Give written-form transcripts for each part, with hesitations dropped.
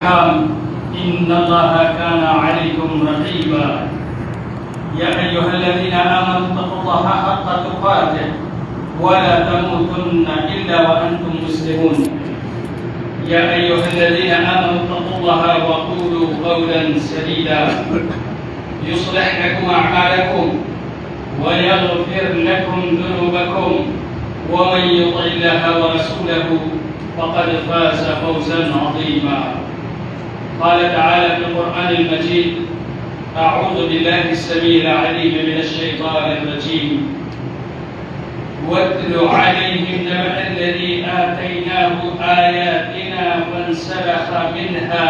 إن الله كان عليكم رقيبا يا أيها الذين آمنوا اتقوا الله حق تقاته ولا تموتن إلا وأنتم مسلمون يا أيها الذين آمنوا اتقوا الله وقولوا قولا سديدا يصلح لكم أعمالكم ويغفر لكم ذنوبكم ومن يطع الله ورسوله فقد فاز فوزا عظيما. قال تعالى في القرآن المجيد: أعوذ بالله السميع العليم من الشيطان الرجيم. واتل عليهم نبأ الذي آتيناه آياتنا فانسلخ منها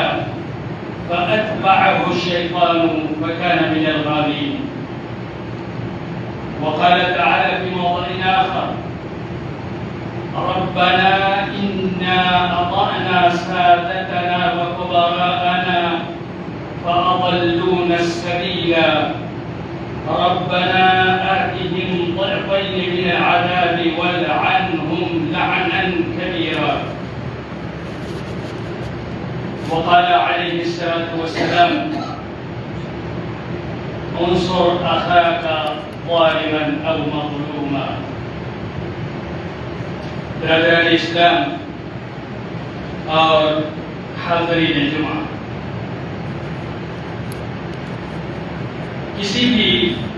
فأتبعه الشيطان فكان من الغاوين. وقال تعالى في موضع آخر: ربنا إنا أطعنا سادتنا وكبراءنا فأضلونا السبيل ربنا آتهم ضعفين من العذاب والعنهم لعنا كبيرا. وقال عليه الصلاة والسلام: انصر أخاك ظالما أو مظلوما. برادران اسلام اور حاضرین جمعہ، کسی بھی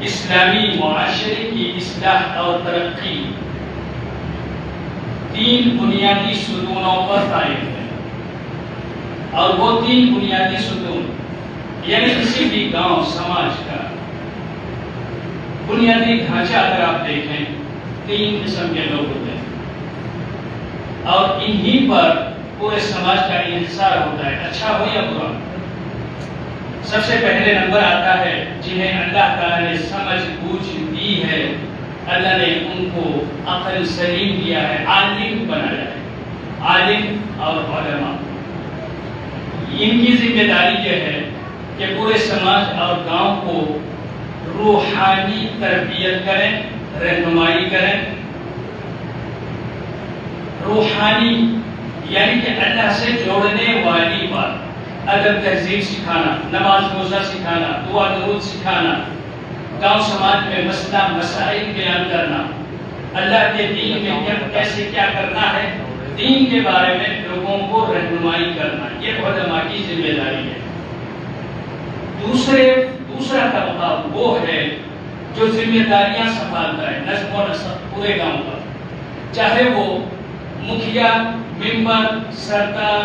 اسلامی معاشرے کی اصلاح اور ترقی تین بنیادی ستونوں پر قائم ہے، اور وہ تین بنیادی ستون یعنی کسی بھی گاؤں سماج کا بنیادی ڈھانچہ اگر آپ دیکھیں، تین قسم کے لوگ ہوتے ہیں اور انہی پر پورے سماج کا انحصار ہوتا ہے، اچھا ہو یا برا۔ سب سے پہلے نمبر آتا ہے جنہیں اللہ تعالیٰ نے سمجھ بوجھ دی ہے، اللہ نے ان کو عقل سلیم دیا ہے، عالم بنایا ہے، عالم اور علماء۔ ان کی ذمہ داری یہ ہے کہ پورے سماج اور گاؤں کو روحانی تربیت کریں، رہنمائی کریں۔ روحانی یعنی کہ اللہ سے جوڑنے والی بات، ادب تہذیب سکھانا، نماز روزہ سکھانا، دعا درود سکھانا، گاؤں سماج میں مسئلہ مسائل بیان کرنا، اللہ کے دین میں کیسے کیا کرنا ہے، دین کے بارے میں لوگوں کو رہنمائی کرنا، یہ علماء کی ذمہ داری ہے۔ دوسرا طبقہ وہ ہے جو ذمہ داریاں سنبھالتا ہے، نظم و نسق پورے گاؤں کا، چاہے وہ مکھیا، ممبر، سردار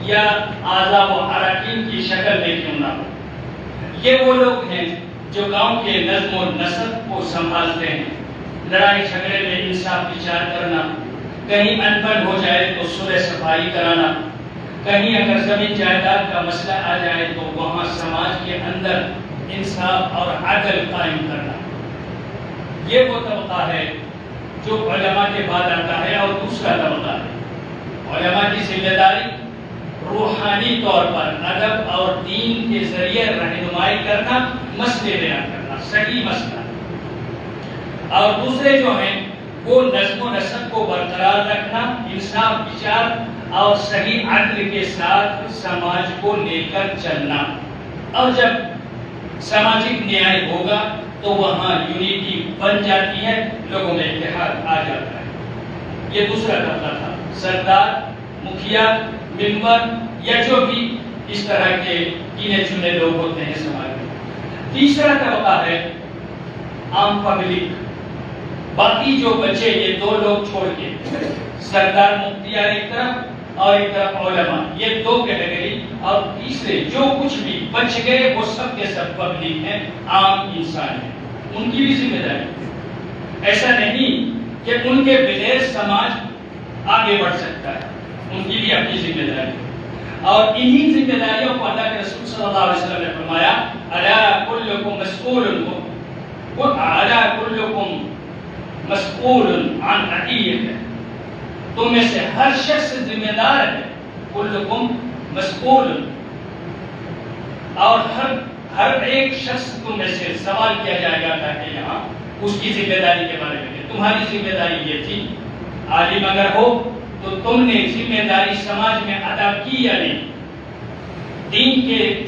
یا اعضاء و اراکین کی شکل میں کیوں نہ ہو۔ یہ وہ لوگ ہیں جو گاؤں کے نظم و نسق کو سنبھالتے ہیں، لڑائی جھگڑے میں انصاف وچار کرنا، کہیں انبن ہو جائے تو صلح صفائی کرانا، کہیں اگر زمین جائیداد کا مسئلہ آ جائے تو وہاں سماج کے اندر انصاف اور عدل قائم کرنا۔ یہ وہ طبقہ ہے جو علماء کے بعد آتا ہے، اور دوسرا طبقہ ہے علماء کی ذمہ داری روحانی طور پر ادب اور دین کے ذریعے رہنمائی کرنا، مسئلے بیان کرنا، صحیح مسئلہ۔ اور دوسرے جو ہیں وہ نظم و نسق کو برقرار رکھنا، انصاف وچار اور صحیح عدل کے ساتھ سماج کو لے کر چلنا۔ اور جب سماجک نیائے ہوگا تو وہاں یونیٹی بن جاتی ہے، لوگوں میں اتحاد آ جاتا ہے۔ یہ دوسرا طبقہ تھا، سردار، مکھیا، ممبر یا جو بھی اس طرح کے گنے چنے لوگ ہوتے ہیں سماج میں۔ تیسرا طبقہ ہے عام پبلک، باقی جو بچے، یہ دو لوگ چھوڑ کے، سردار مختار ایک طرف اور ایک طرف علماء، یہ دو کیٹیگری، اور تیسرے جو کچھ بھی بچ گئے وہ سب کے سب پبلک ہیں، عام انسان ہیں، ان کی بھی ذمہ داری۔ ایسا نہیں کہ ان کے بغیر سماج آگے بڑھ سکتا ہے، ان کی بھی اپنی ذمہ داری۔ اور انہی ذمہ داریوں کو اللہ کے رسول صلی اللہ علیہ وسلم نے فرمایا: الا کلکم مسئول عن رعیتہ، تم میں سے ہر شخص ذمہ دار ہے، کلکم مسئول، اور ہر ایک شخص تم میں سے سوال کیا جائے گا تاکہ یہاں اس کی ذمہ داری کے بارے میں۔ تمہاری ذمہ داری یہ تھی، عالم اگر ہو تو تم نے ذمہ داری سماج میں ادا کی یا نہیں؟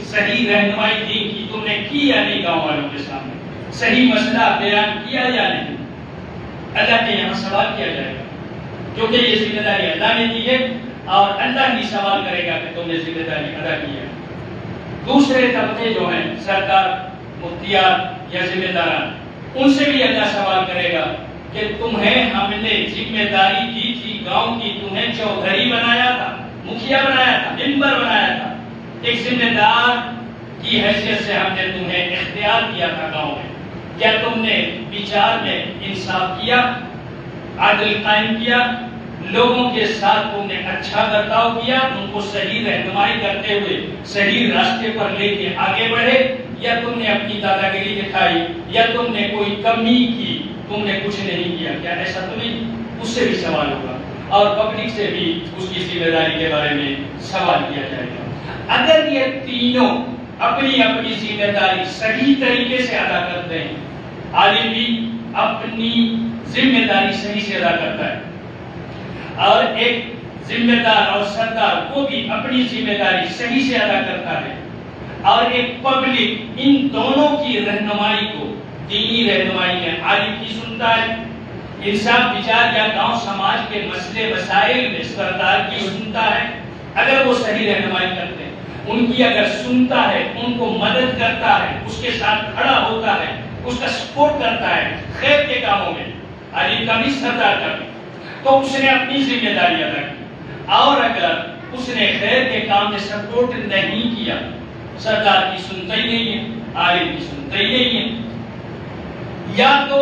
صحیح رہنمائی دین کی تم نے کی یا نہیں گاؤں والوں کے سامنے؟ صحیح مسئلہ بیان کیا یا نہیں؟ اللہ کے یہاں سوال کیا جائے گا، کیونکہ یہ ذمہ داری اللہ نے دی ہے اور اللہ ہی سوال کرے گا کہ تم نے ذمہ داری ادا کی ہے۔ دوسرے طبقے جو ہیں سرکار، مفتیان یا ذمہ داران، ان سے بھی اللہ سوال کرے گا کہ تمہیں ہم نے ذمہ داری دی تھی گاؤں کی، تمہیں چودھری بنایا تھا، مکھیا بنایا تھا، ممبر بنایا تھا، ایک ذمہ دار کی حیثیت سے ہم نے تمہیں اختیار کیا تھا گاؤں میں، کیا تم نے وچار میں انصاف کیا، عدل قائم کیا، لوگوں کے ساتھ تم نے اچھا برتاؤ کیا، ان کو صحیح رہنمائی کرتے ہوئے صحیح راستے پر لے کے آگے بڑھے، یا تم نے اپنی دادا گیری دکھائی، یا تم نے کوئی کمی کی، تم نے کچھ نہیں کیا؟ کیا ایسا تو نہیں؟ اس سے بھی سوال ہوگا اور پبلک سے بھی اس کی ذمہ داری کے بارے میں سوال کیا جائے گا۔ اگر یہ تینوں اپنی اپنی ذمہ داری صحیح طریقے سے ادا کرتے ہیں، عالم بھی اپنی ذمہ داری صحیح سے ادا کرتا ہے اور ایک ذمہ دار اور سردار وہ بھی اپنی ذمہ داری صحیح سے ادا کرتا ہے، اور ایک پبلک ان دونوں کی رہنمائی کو، دینی رہنمائی ہے، عالم کی سنتا ہے، انصاف وچار یا گاؤں سماج کے مسئلے مسائل میں سردار کی سنتا ہے، اگر وہ صحیح رہنمائی کرتے ہیں، ان کی اگر سنتا ہے، ان کو مدد کرتا ہے، اس کے ساتھ کھڑا ہوتا ہے، اس کا سپورٹ کرتا ہے خیر کے کاموں میں، عالم کا بھی سردار کا بھی، تو اس نے اپنی ذمہ داری ادا کی۔ اور اگر اس نے خیر کے کام میں سپورٹ نہیں کیا، سردار کی سنتا ہی نہیں ہے، عالم کی سنتا ہی نہیں ہے، یا تو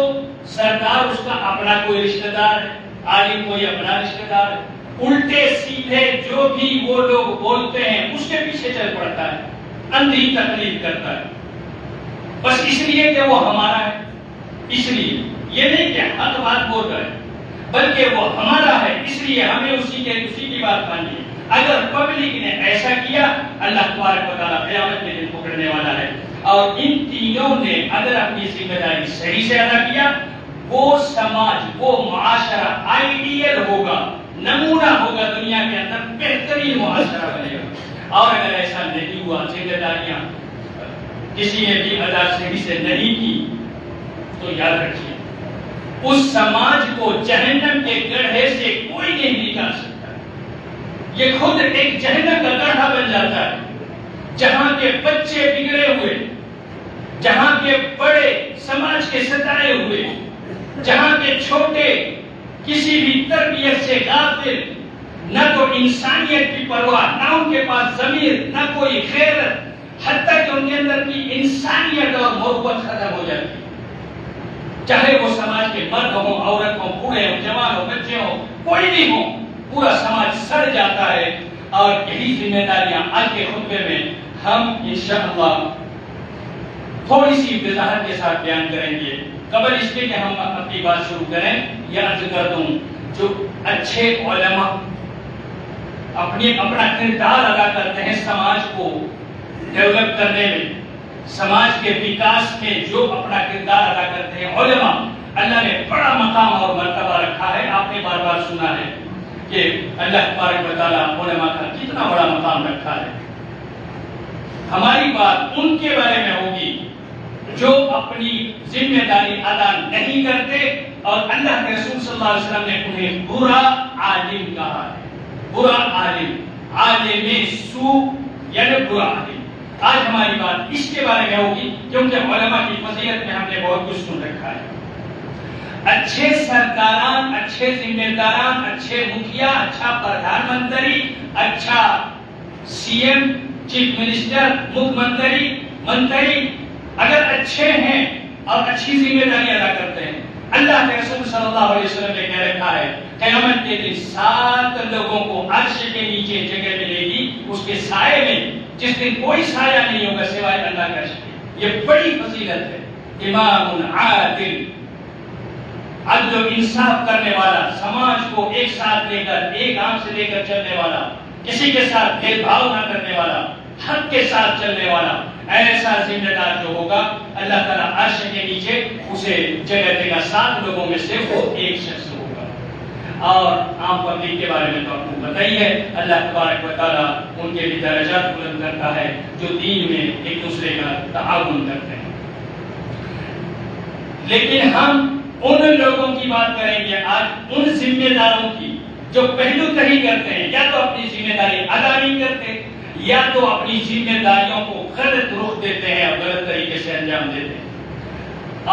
سردار اس کا اپنا کوئی رشتہ دار ہے، عالم کوئی اپنا رشتہ دار ہے، الٹے سیدھے جو بھی وہ لوگ بولتے ہیں اس کے پیچھے چل پڑتا ہے، اندھی تقلید کرتا ہے، بس اس لیے کہ وہ ہمارا ہے، اس لیے یہ نہیں کہ حق بات بول رہا ہے، بلکہ وہ ہمارا ہے اس لیے ہمیں اسی کی بات ماننی ہے۔ اگر پبلک نے ایسا کیا، اللہ تبارک و تعالیٰ قیامت میں دن پکڑنے والا ہے۔ اور ان تینوں نے اگر اپنی ذمہ داری صحیح سے ادا کیا، وہ سماج، وہ معاشرہ آئیڈیل ہوگا، نمونہ ہوگا، دنیا کے اندر بہترین معاشرہ بنے گا۔ اور اگر ایسا نہیں ہوا، ذمہ داریاں کسی نے بھی ادا صحیح سے نہیں کی، تو یاد رکھیے اس سماج کو جہنم کے گڑھے سے کوئی نہیں نکال سکتا، یہ خود ایک جہنم کا گڑھا بن جاتا ہے، جہاں کے بچے بگڑے ہوئے، جہاں کے بڑے سماج کے ستائے ہوئے، جہاں کے چھوٹے کسی بھی تربیت سے غافل، نہ تو انسانیت کی پرواہ، نہ ان کے پاس ضمیر، نہ کوئی غیرت، حتیٰ کہ ان کے اندر کی انسانیت اور محبت ختم ہو جاتی ہے، چاہے وہ سماج کے مرد ہوں، عورت ہوں، بوڑھے ہوں، جوان ہوں، بچے ہوں، کوئی بھی ہوں، پورا سماج سڑ جاتا ہے۔ اور یہی ذمہ داریاں آج کے خطبے میں ہم انشاءاللہ تھوڑی سی وضاحت کے ساتھ بیان کریں گے۔ قبل اس کے کہ ہم اپنی بات شروع کریں، یہ عرض کر دوں، جو اچھے علماء اپنا کردار ادا کرتے ہیں سماج کو ڈیولپ کرنے میں، سماج کے وکاس میں جو اپنا کردار ادا کرتے ہیں علماء، اللہ نے بڑا مقام اور مرتبہ رکھا ہے۔ آپ نے بار بار سنا ہے کہ اللہ تبارک و تعالیٰ علماء کا کتنا بڑا مقام رکھا ہے۔ ہماری بات ان کے بارے میں ہوگی جو اپنی ذمہ داری ادا نہیں کرتے، اور اللہ کے رسول صلی اللہ علیہ وسلم نے انہیں برا عالم کہا ہے، برا عالم، عالم سو یعنی برا عالم۔ آج ہماری بات اس کے بارے میں ہوگی کیونکہ علماء کی فضیلت میں ہم نے بہت کچھ سن رکھا ہے۔ اچھے سرداران، اچھے ذمہ داران، اچھے مکھیا، اچھا پردھان منتری، اچھا سی ایم، چیف منسٹر، مکھ منتری اگر اچھے ہیں اور اچھی ذمہ داری ادا کرتے ہیں، اللہ کے رسول صلی اللہ علیہ وسلم نے کہہ رکھا ہے قیامت کے دن 7 لوگوں کو عرش کے نیچے جگہ ملے گی، اس کے سائے میں، جس دن کوئی سایہ نہیں ہوگا سوائے اللہ کا عرش کے۔ یہ بڑی فضیلت ہے۔ امام عادل، عدل و انصاف کرنے والا، سماج کو ایک ساتھ لے کر، ایک آنکھ سے لے کر چلنے والا، کسی کے ساتھ بھید بھاؤ نہ کرنے والا، حق کے ساتھ چلنے والا، ایسا ذمہ دار جو ہوگا، اللہ تعالیٰ عرش کے نیچے اسے جگہ دے گا۔ 7 لوگوں میں سے وہ ایک شخص ہوگا۔ اور عام پبلک کے بارے میں تو آپ کو پتہ ہی ہے، اللہ تبارک و تعالیٰ ان کے بھی درجات بلند کرتا ہے جو دین میں ایک دوسرے کا تعاون کرتے ہیں۔ لیکن ہم ان لوگوں کی بات کریں گے آج، ان ذمہ داروں کی جو پہلو تہی کرتے ہیں، یا تو اپنی ذمہ داری ادا نہیں کرتے، یا تو اپنی ذمہ داریوں کو غلط رخ دیتے ہیں اور غلط طریقے سے انجام دیتے ہیں۔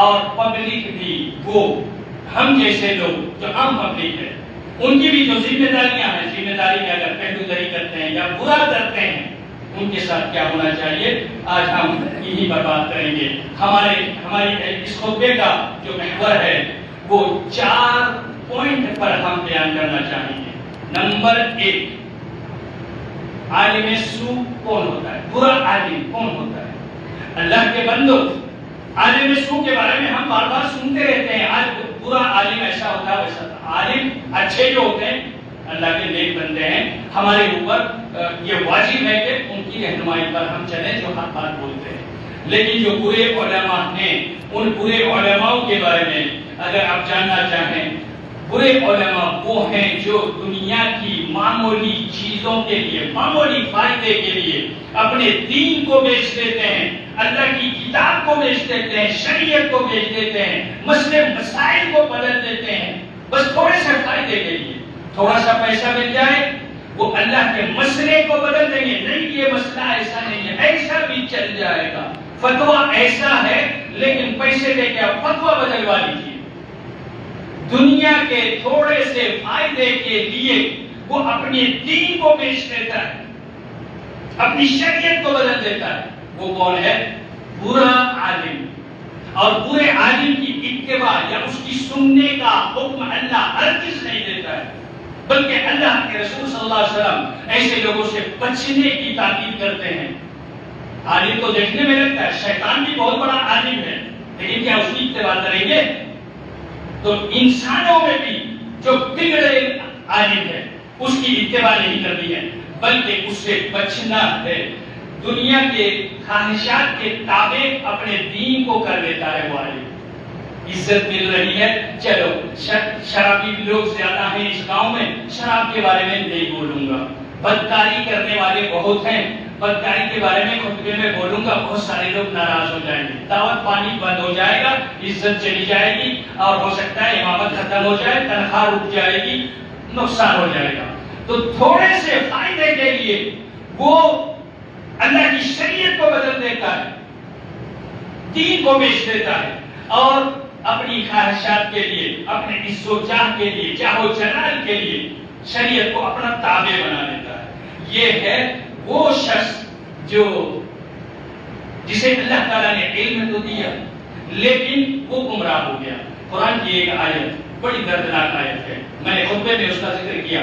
اور پبلک بھی، وہ ہم جیسے لوگ جو عام پبلک ہے، ان کی بھی جو ذمہ داریاں ہیں، ذمہ داری میں اگر پہلو تہی کرتے ہیں یا برا کرتے ہیں، ان کے ساتھ کیا ہونا چاہیے، آج ہم یہی پر بات کریں گے۔ ہماری اس خطبے کا جو محور ہے وہ 4 پوائنٹ پر ہم بیان کرنا چاہیں گے۔ نمبر 1، عالم سو کون ہوتا ہے، برا عالم کون ہوتا ہے؟ اللہ کے بندو، عالم سو کے بارے میں ہم بار بار سنتے رہتے ہیں، آج برا عالم ایسا ہوتا ہے ویسا۔ عالم اچھے جو ہوتے ہیں، اللہ کے نیک بندے ہیں، ہمارے اوپر یہ واجب ہے کہ ان کی رہنمائی پر ہم چلیں جو حق بات بولتے ہیں۔ لیکن جو برے علماء ہیں، ان برے علماء کے بارے میں اگر آپ جاننا چاہیں، برے علماء وہ ہیں جو دنیا کی معمولی چیزوں کے لیے، معمولی فائدے کے لیے اپنے دین کو بیچ دیتے ہیں، اللہ کی کتاب کو بیچ دیتے ہیں، شریعت کو بیچ دیتے ہیں، مسئلے مسائل کو بدل دیتے ہیں، بس تھوڑے سے فائدے کے لیے۔ تھوڑا سا پیسہ مل جائے، وہ اللہ کے مسئلے کو بدل دیں گے، نہیں یہ مسئلہ ایسا نہیں ہے، ایسا بھی چل جائے گا، فتویٰ ایسا ہے لیکن پیسے دے کے آپ فتویٰ بدلوا لیجیے۔ دنیا کے تھوڑے سے فائدے کے لیے وہ اپنے دین کو بیچ دیتا ہے، اپنی شریعت کو بدل دیتا ہے۔ وہ کون ہے؟ برا عالم۔ اور برے عالم کی اتباع یا اس کی سننے کا حکم اللہ ہرگز نہیں دیتا ہے، بلکہ اللہ کے رسول صلی اللہ علیہ وسلم ایسے لوگوں سے بچنے کی تاکید کرتے ہیں۔ عالم تو دیکھنے میں لگتا ہے، شیطان بھی بہت بڑا عالم ہے، لیکن کیا اس کی اتباع کریں گے؟ تو انسانوں میں بھی جو بگڑے عالم ہے اس کی اتباع نہیں کرنی ہے، بلکہ اس سے بچنا ہے۔ دنیا کے خواہشات کے تابع اپنے دین کو کر دیتا ہے وہ عالم۔ عزت مل رہی ہے، چلو شرابی لوگ زیادہ ہیں اس گاؤں میں، شراب کے بارے میں نہیں بولوں گا۔ بدکاری کرنے والے بہت ہیں، بدکاری کے بارے میں خطبے میں بولوں گا، بہت سارے لوگ ناراض ہو جائیں گے، دعوت پانی بند ہو جائے گا، عزت چلی جائے گی، اور ہو سکتا ہے امامت ختم ہو جائے، تنخواہ رک جائے گی، نقصان ہو جائے گا۔ تو تھوڑے سے فائدے کے لیے وہ اللہ کی شریعت کو بدل دیتا ہے، دین کو بیچ دیتا ہے، اور اپنی خواہشات کے لیے، اپنے عزت و جاہ کے لیے، جاہ و جلال کے لیے شریعت کو اپنا تابع بنا دیتا ہے۔ یہ ہے وہ شخص جو جسے اللہ تعالیٰ نے علم تو دیا لیکن وہ گمراہ ہو گیا۔ قرآن کی ایک آیت بڑی دردناک آیت ہے، میں نے خطبے میں اس کا ذکر کیا۔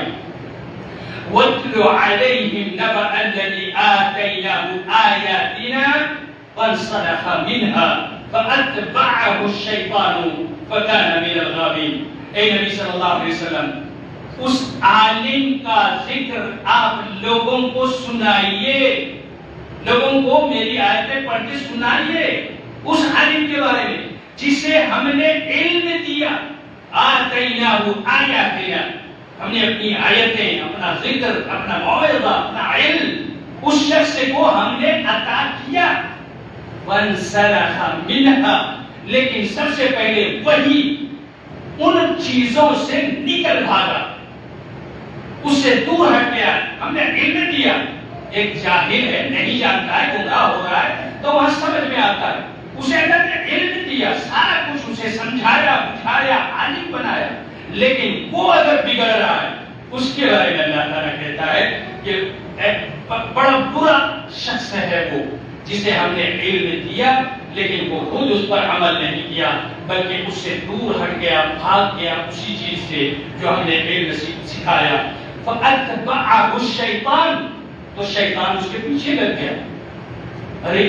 وَاتْلُ عَلَيْهِمْ نَبَأَ الَّذِي آتَيْنَاهُ آيَاتِنَا فَانْسَلَخَ مِنْهَا فَأَتْبَعَهُ الشَّيْطَانُ فَكَانَ مِنَ الْغَاوِينَ۔ اے نبی صلی اللہ علیہ وسلم، اس عالم کا ذکر آپ لوگوں کو سنائیے، لوگوں کو میری آیتیں پڑھ کے سنائیے، اس عالم کے بارے میں جسے ہم نے علم دیا۔ آتیناہ آیاتنا، ہم نے اپنی آیتیں، اپنا ذکر، اپنا موعظہ، اپنا علم اس شخص کو ہم نے عطا کیا۔ وانسلخ منہا، لیکن سب سے پہلے وہی ان چیزوں سے نکل بھاگا، اس سے دور ہٹ گیا۔ ہم نے علم دیا، ایک جاہل ہے، نہیں جانتا ہے، گمراہ ہو رہا ہے، تو وہاں سمجھ میں آتا ہے، اسے اللہ نے علم دیا، سارا کچھ اسے سمجھایا، بٹھایا، عالم بنایا، لیکن وہ اگر بگڑ رہا ہے اس کے بارے میں اللہ تعالیٰ کہتا ہے کہ ایک بڑا برا شخص ہے وہ جسے ہم نے علم دیا لیکن وہ خود اس پر عمل نہیں کیا، بلکہ اس سے دور ہٹ گیا، بھاگ گیا اسی چیز سے جو ہم نے علم سکھایا۔ فَأَتْبَعَهُ الشَّيْطَانُ، تو شیطان اس کے پیچھے لگ گیا۔ ارے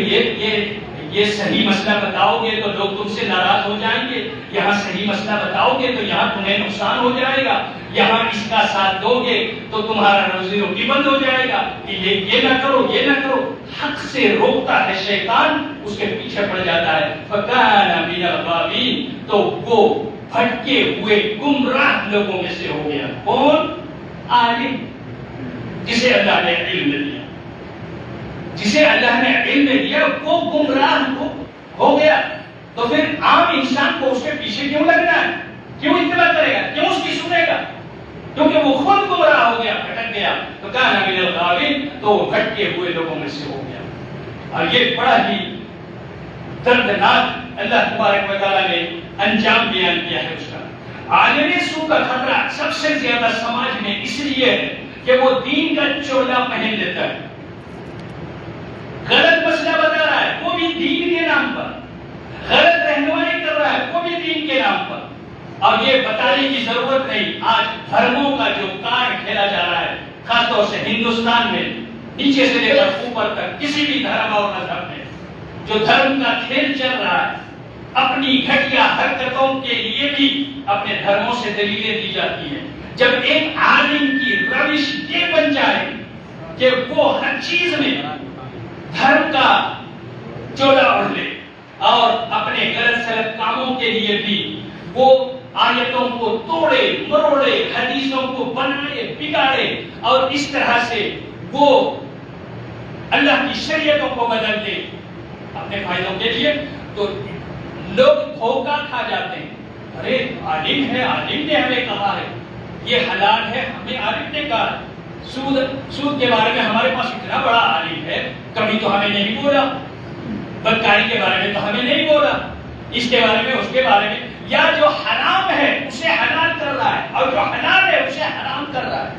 یہ صحیح مسئلہ بتاؤ گے تو لوگ تم سے ناراض ہو جائیں گے، یہاں صحیح مسئلہ بتاؤ گے تو یہاں تمہیں نقصان ہو جائے گا، یہاں اس کا ساتھ دو گے تو تمہارا روزی روٹی بند ہو جائے گا، یہ نہ کرو، یہ نہ کرو۔ حق سے روکتا ہے شیطان، اس کے پیچھے پڑ جاتا ہے۔ فَكَانَ مِنَ الْغَاوِينَ، تو وہ بھٹکے ہوئے گمراہ لوگوں میں سے ہو گیا. کون؟ عالم جسے اللہ نے علم دیا. جسے اللہ نے علم دیا وہ گمراہ ہو گیا. تو پھر عام انسان کو اس کے پیچھے کیوں لگنا ہے؟ کیوں اتباع کرے گا؟ کیوں اس کی سنے گا؟ کیونکہ وہ خود گمراہ ہو گیا، بھٹک گیا. تو کہا من الغاوین، تو وہ بھٹکے ہوئے لوگوں میں سے ہو گیا. اور یہ بڑا ہی دردناک اللہ تبارک و تعالیٰ نے انجام بیان کیا ہے اس کا. عالم سو کا خطرہ سب سے زیادہ سماج میں اس لیے ہے کہ وہ دین کا چولا پہن لیتا ہے، غلط مسئلہ بتا رہا ہے وہ بھی دین کے نام پر، غلط رہنمائی کر رہا ہے وہ بھی دین کے نام پر. اور یہ بتانے کی ضرورت نہیں، آج دھرموں کا جو کارڈ کھیلا جا رہا ہے خاص طور سے ہندوستان میں نیچے سے لے کر اوپر تک کسی بھی دھرم اور مذہب میں جو دھرم کا کھیل چل رہا ہے، اپنی گھٹیا حرکتوں کے لیے بھی اپنے دھرموں سے دلیلیں دی جاتی ہیں. جب ایک عالم کی روش یہ بن جائے کہ وہ ہر چیز میں دھرم کا چولا اوڑھ لے اور اپنے غلط سلط کاموں کے لیے بھی وہ آیتوں کو توڑے مروڑے، حدیثوں کو بنائے بگاڑے اور اس طرح سے وہ اللہ کی شریعتوں کو بدل دے اپنے فائدوں کے لیے، تو لوگ دھوکہ کھا جاتے ہیں. ارے عالم ہے، عالم نے ہمیں کہا ہے یہ حلال ہے، ہمیں عالم نے کہا ہے. سود کے بارے میں ہمارے پاس اتنا بڑا عالم ہے، کبھی تو ہمیں نہیں بولا. بدکاری کے بارے میں تو ہمیں نہیں بولا، اس کے بارے میں اس کے بارے میں. یا جو حرام ہے اسے حلال کر رہا ہے اور جو حلال ہے اسے حرام کر رہا ہے.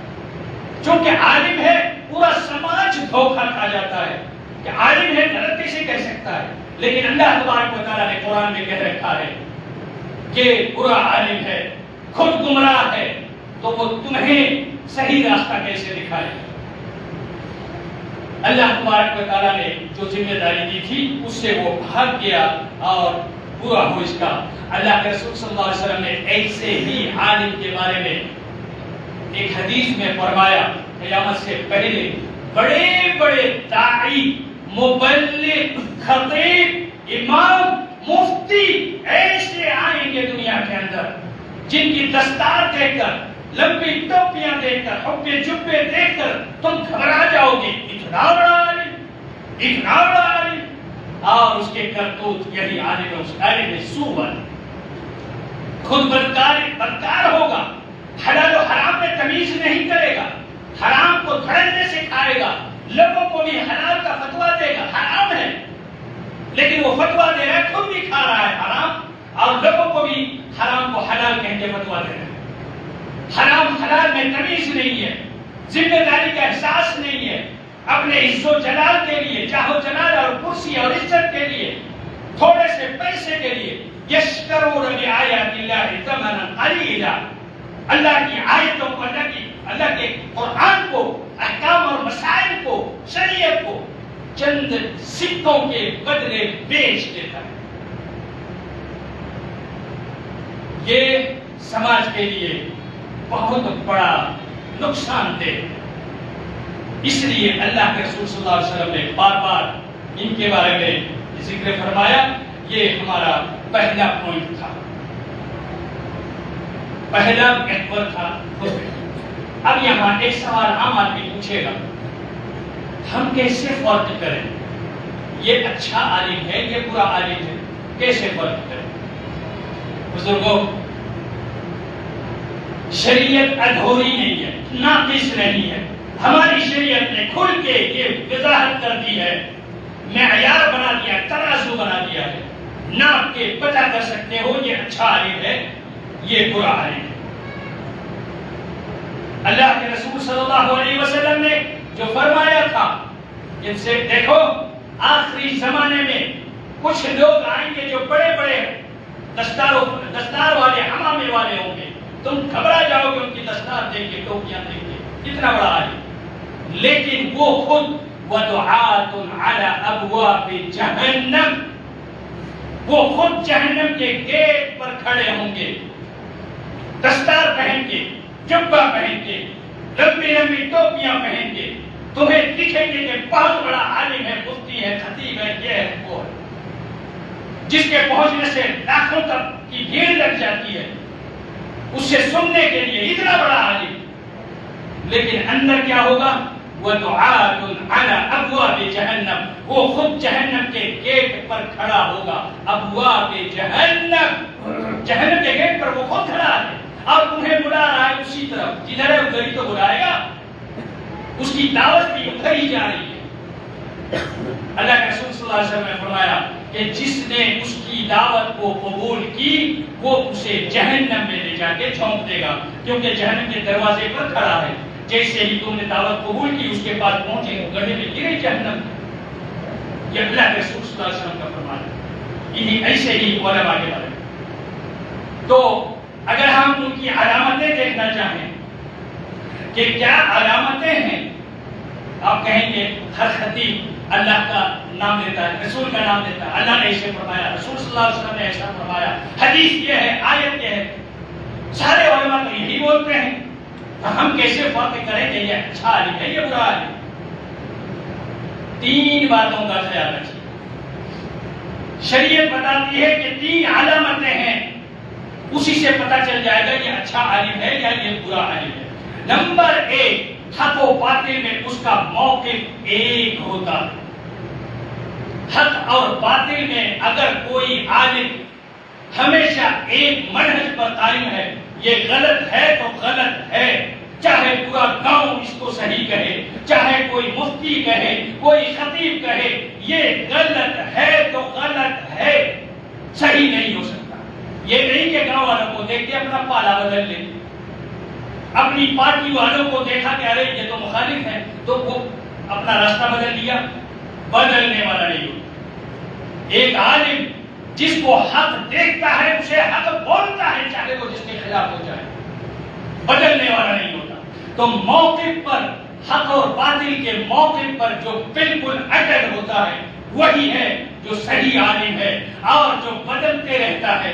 چونکہ عالم ہے پورا سماج دھوکہ کھا جاتا ہے کہ عالم ہے، غلط کیسے کہہ سکتا ہے. لیکن اللہ تبارک و تعالیٰ نے قرآن میں کہہ رکھا ہے کہ برا عالم ہے، خود گمراہ ہے، تو وہ تمہیں صحیح راستہ کیسے دکھائے. اللہ تبارک و تعالیٰ نے جو ذمہ داری دی تھی اس سے وہ بھاگ گیا اور پورا ہو اس کا. اللہ کے رسول صلی اللہ علیہ وسلم نے ایسے ہی عالم کے بارے میں ایک حدیث میں فرمایا قیامت سے پہلے بڑے بڑے داعی، مبلغ، خطیب، امام، مفتی ایسے آئیں گے دنیا کے اندر جن کی دستار دیکھ کر، لمبی ٹوپیاں دیکھ کر، حبے جبے دیکھ کر تم گھبرا جاؤ گے. اتنا بڑا عالم، اتنا بڑا عالم، اور اس کے کرتوت یہی عالم اس عالم سو بن خود بدکار ہوگا، حلال و حرام میں تمیز نہیں کرے گا، حرام کو دھڑلنے سے کھائے گا، لوگوں کو بھی حلال کا فتویٰ دے گا. حرام ہے لیکن وہ فتویٰ دے رہا ہے، خود بھی کھا رہا ہے حرام اور لوگوں کو بھی حرام کو حلال کہہ کے فتویٰ دے رہا ہے. حرام حلال میں تمیز نہیں ہے، ذمہ داری کا احساس نہیں ہے. اپنے عزت و جلال کے لیے، جاہ و جلال اور کرسی اور عزت کے لیے، تھوڑے سے پیسے کے لیے یشترون بآیات اللہ ثمنا قلیلا، اللہ کی آیتوں کو، اللہ کے قرآن کو، احکام اور مسائل کو، شریعت کو چند سکوں کے بدلے بیچ دیتا ہے. یہ سماج کے لیے بہت بڑا نقصان دہ ہے. اس لیے اللہ کے رسول صلی اللہ علیہ وسلم نے بار بار ان کے بارے میں ذکر فرمایا. یہ ہمارا پہلا پوائنٹ تھا، پہلا محور تھا. اب یہاں ایک سوال عام آدمی پوچھے گا، ہم کیسے فرق کریں؟ یہ اچھا عالم ہے، یہ برا عالم ہے، کیسے فرق کریں؟ بزرگوں، شریعت ادھوری نہیں ہے، ناقص نہیں ہے. ہماری شریعت نے کھل کے یہ وضاحت کر دی ہے، معیار بنا دیا، ترازو بنا دیا ہے. ناپ کے پتہ کر سکتے ہو یہ اچھا عالم ہے، یہ برا عالم ہے. اللہ کے رسول صلی اللہ علیہ وسلم نے جو فرمایا تھا، ان سے دیکھو آخری زمانے میں کچھ لوگ آئیں گے جو بڑے بڑے دستار والے، عمامے والے ہوں گے، تم گھبرا جاؤ گے ان کی دستار دیکھ کے، ٹوپیاں دیکھ کے، کتنا بڑا عالم. لیکن وہ خود وَدُعَاتٌ عَلَى أَبْوَابِ جَهَنَّمْ، وہ خود جہنم کے گیٹ پر کھڑے ہوں گے، دستار پہن کے، جبہ پہن کے، لمبی لمبی ٹوپیاں پہن کے. تمہیں دکھیں گے کہ بہت بڑا عالم ہے، مفتی ہے، خطیب ہے، یہ ہے وہ ہے، جس کے پہنچنے سے لاکھوں تک کی بھیڑ لگ جاتی ہے. اسے سننے کے لیے اتنا بڑا عالم، لیکن اندر کیا ہوگا؟ وَدُعَاءٌ عَلَىٰ أَبْوَابِ جَهَنَّمَ، وہ خود جہنم کے گیٹ پر کھڑا ہوگا۔ ابواب جہنم، جہنم کے گیٹ پر وہ خود کھڑا ہے اور تمہیں بلا رہا ہے اسی طرف، جدھر ہے ادھر ہی تو بلائے گا، اس کی دعوت بھی ادھر ہی جا رہی ہے۔ اللہ کے رسول صلی اللہ علیہ وسلم نے فرمایا کہ جس نے اس کی دعوت کو قبول کی وہ اسے جہنم میں لے جا کے جھونک دے گا، کیونکہ جہنم کے دروازے پر کھڑا ہے۔ جیسے ہی تم نے دعوت قبول کی اس کے بعد پہنچے گڑھے میں گرے جہنم۔ یہ اللہ کے رسول صلی اللہ علیہ وسلم کا فرمان ہے۔ انہیں ایسے ہی علماء کے بارے میں تو اگر ہم ان کی علامتیں دیکھنا چاہیں کہ کیا علامتیں ہیں، آپ کہیں گے ہر خطیب اللہ کا نام لیتا ہے، رسول کا نام لیتا ہے، اللہ نے اسے فرمایا، رسول صلی اللہ علیہ وسلم نے ایسا فرمایا، حدیث یہ ہے، آیت یہ ہے، سارے علماء تو یہی بولتے ہیں، تو ہم کیسے فرق کریں کہ یہ اچھا عالم ہے یہ برا عالم؟ تین باتوں کا خیال رکھیے۔ شریعت بتاتی ہے کہ تین علامتیں ہیں، اسی سے پتہ چل جائے گا یہ اچھا عالم ہے یا یہ برا عالم ہے۔ نمبر ایک، حق و باطل میں اس کا موقف ایک ہوتا ہے۔ حق اور باطل میں اگر کوئی عالم ہمیشہ ایک منہج پر قائم ہے، یہ غلط ہے تو غلط ہے، چاہے پورا گاؤں اس کو صحیح کہے، چاہے کوئی مفتی کہے، کوئی خطیب کہے، یہ غلط ہے تو غلط ہے، صحیح نہیں ہو سکتا۔ یہ نہیں کہ گاؤں والوں کو دیکھ کے اپنا پالا بدل لے، اپنی پارٹی والوں کو دیکھا کہ ارے یہ تو مخالف ہے تو وہ اپنا راستہ بدل لیا، بدلنے والا نہیں ہوتا۔ ایک عالم جس کو حق دیکھتا ہے اسے حق بولتا ہے، چاہے وہ جس کے خلاف ہو جائے، بدلنے والا نہیں ہوتا۔ تو موقف پر، حق اور باطل کے موقف پر جو بالکل اٹل ہوتا ہے وہی ہے جو صحیح عالم ہے، اور جو بدلتے رہتا ہے،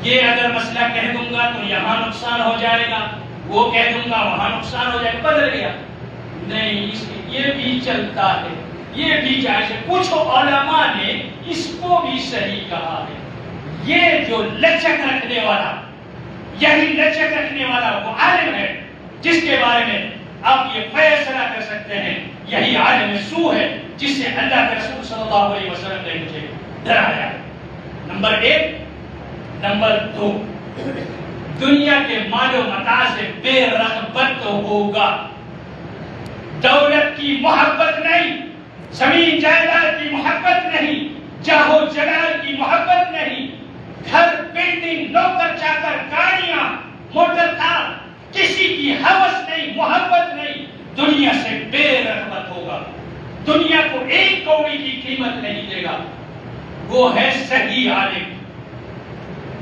یہ اگر مسئلہ کہہ دوں گا تو یہاں نقصان ہو جائے گا، وہ کہہ دوں گا وہاں نقصان ہو جائے گا، بدل گیا نہیں، یہ بھی چلتا ہے، یہ بھی جائز ہے۔ کچھ علماء نے اس کو بھی صحیح کہا ہے۔ یہ جو لچک رکھنے والا، یہی لچک رکھنے والا وہ عالم ہے جس کے بارے میں آپ یہ فیصلہ کر سکتے ہیں یہی عالم سو ہے جس سے اللہ کے رسول صلی اللہ علیہ وسلم نے مجھے ڈرایا۔ نمبر ایک۔ نمبر دو، دنیا کے مال و متاع سے بے رغبت ہوگا، دولت کی محبت نہیں، زمین جائیداد کی محبت نہیں، جاہ و جلال کی محبت نہیں، گھر، بلڈنگ، نوکر چاکر، گاڑیاں، موٹر کار، کسی کی ہوس نہیں، محبت نہیں، دنیا سے بے رغبت ہوگا، دنیا کو ایک کوڑی کی قیمت نہیں دے گا۔ وہ ہے صحیح عالم،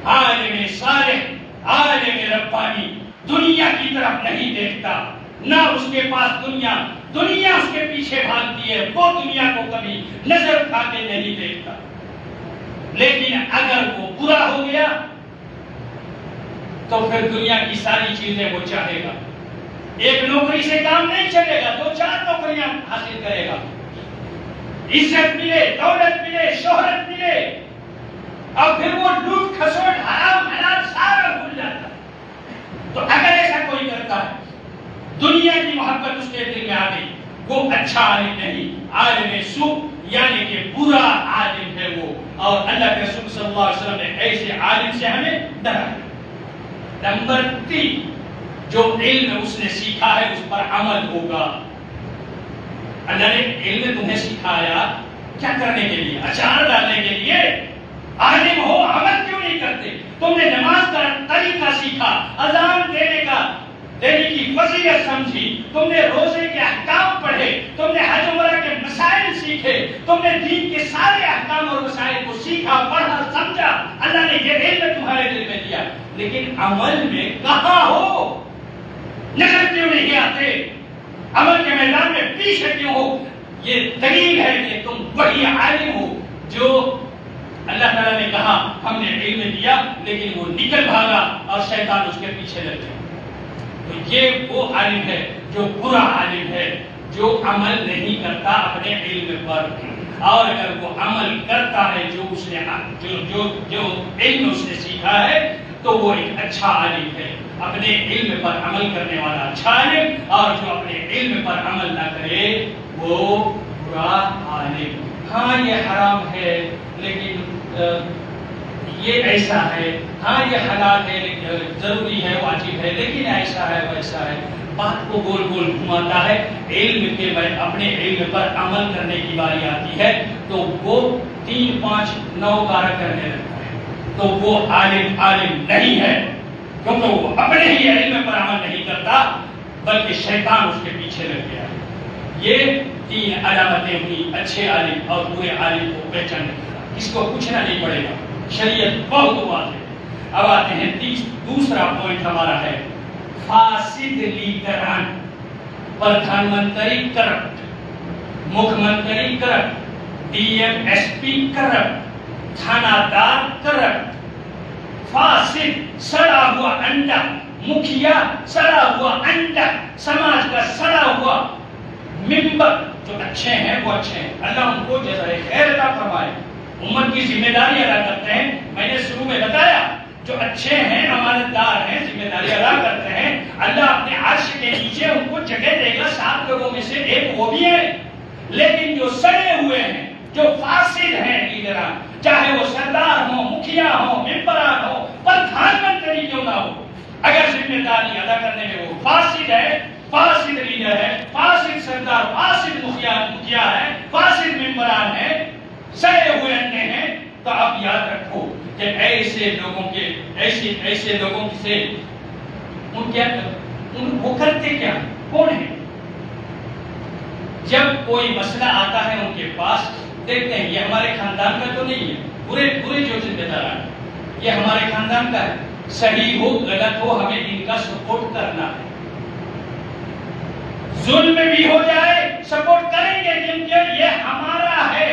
عالم صالح، عالم ربانی، دنیا کی طرف نہیں دیکھتا، نہ اس کے پاس دنیا اس کے پیچھے بھاگتی ہے، وہ دنیا کو کبھی نظر اٹھا کے نہیں دیکھتا۔ لیکن اگر وہ برا ہو گیا تو پھر دنیا کی ساری چیزیں وہ چاہے گا۔ ایک نوکری سے کام نہیں چلے گا، 2-4 نوکریاں حاصل کرے گا، عزت ملے، دولت ملے، شہرت ملے، اور پھر وہ لوٹ کھسوٹ، حرام حلال سارا بھول جاتا ہے۔ تو اگر ایسا کوئی کرتا ہے، دنیا کی محبت اس کے دل میں آ گئی، وہ اچھا عالم نہیں، عالم سو یعنی کہ برا عالم ہے وہ، اور اللہ کے رسول صلی اللہ علیہ وسلم نے ایسے عالم سے ہمیں ڈرایا۔ نمبر 3، جو علم اس نے سیکھا ہے اس پر عمل ہوگا۔ اللہ نے علم تمہیں سکھایا کیا کرنے کے لیے؟ اچار ڈالنے کے لیے؟ عالم ہو، عمل کیوں نہیں کرتے؟ تم نے نماز کا طریقہ سیکھا، اذان دینے کی فضیلت سمجھی، تم نے روزے کے احکام پڑھے، تم نے حج عمرہ کے مسائل سیکھے، تم نے دین کے سارے احکام اور مسائل کو سیکھا، پڑھا، سمجھا، اللہ نے یہ علم تمہارے دل میں دیا، لیکن عمل میں کہاں ہو؟ نظر کیوں نہیں آتے؟ عمل کے میدان میں پیچھے کیوں ہو؟ یہ دلیل ہے کہ تم وہی عالم ہو جو اللہ تعالیٰ نے کہا ہم نے علم دیا لیکن وہ نکل بھاگا اور شیطان اس کے پیچھے لگ گیا۔ تو یہ وہ عالم ہے جو برا عالم ہے، جو عمل نہیں کرتا اپنے علم پر، اور اگر وہ عمل کرتا ہے جو علم اس نے سیکھا ہے تو وہ ایک اچھا عالم ہے، اپنے علم پر عمل کرنے والا اچھا عالم، اور جو اپنے علم پر عمل نہ کرے وہ برا عالم۔ ہاں یہ حرام ہے لیکن یہ ایسا ہے، ہاں یہ حلال ہے ضروری ہے واجب ہے لیکن ایسا ہے ویسا ہے، بات کو گول گول گھماتا ہے۔ علم کے اپنے علم پر عمل کرنے کی باری آتی ہے تو وہ 3 5 9 کارہ کرنے لگتا ہے، تو وہ عالم نہیں ہے، کیونکہ وہ اپنے ہی علم پر عمل نہیں کرتا بلکہ شیطان اس کے پیچھے لگ گیا ہے۔ یہ 3 علامتیں ہوئی اچھے عالم اور برے عالم کو پہچاننے کی، اس کو پوچھنا نہیں پڑے گا، شریعت بہت واضح ہے۔ اب آتے ہیں دوسرا پوائنٹ ہمارا ہے فاسد لیڈران، پردھان منتری کرپٹ، مکھ منتری corrupt, D M S P corrupt, تھانہ دار کرپٹ، فاسد سڑا ہوا انڈا، مکھیا سڑا ہوا انڈا، سماج کا سڑا ہوا ممبر۔ جو اچھے ہیں وہ اچھے ہیں، اللہ ان کو جزائے خیر عطا فرمائے، امت کی ذمہ داری ادا کرتے ہیں۔ میں نے شروع میں بتایا جو اچھے ہیں، امانتدار ہیں، ذمہ داری ادا کرتے ہیں، اللہ اپنے عرش کے نیچے ان کو جگہ دے گا۔ 7 لوگوں میں سے ایک وہ بھی ہے، لیکن جو سڑے ہوئے ہیں، جو فاسد ہیں لیڈران، چاہے وہ سردار ہوں، مکھیا ہوں، ممبران ہوں، پردھان منتری کیوں نہ ہو، اگر ذمہ داری ادا کرنے میں وہ فاسد ہے، فاسد لیڈر ہے، فاسد سردار، فاسد مکھیا ہے، فاسد ممبران ہے، سڑے ہوئے انڈے ہیں، تو آپ یاد رکھو کہ ایسے لوگوں سے وہ کرتے کیا، کون ہے؟ جب کوئی مسئلہ آتا ہے ان کے پاس، دیکھتے ہیں یہ ہمارے خاندان کا تو نہیں ہے، برے جو ذمہ داران ہیں یہ ہمارے خاندان کا ہے، صحیح ہو غلط ہو ہمیں ان کا سپورٹ کرنا ہے، ظلم بھی ہو جائے سپورٹ کریں گے کیونکہ یہ ہمارا ہے،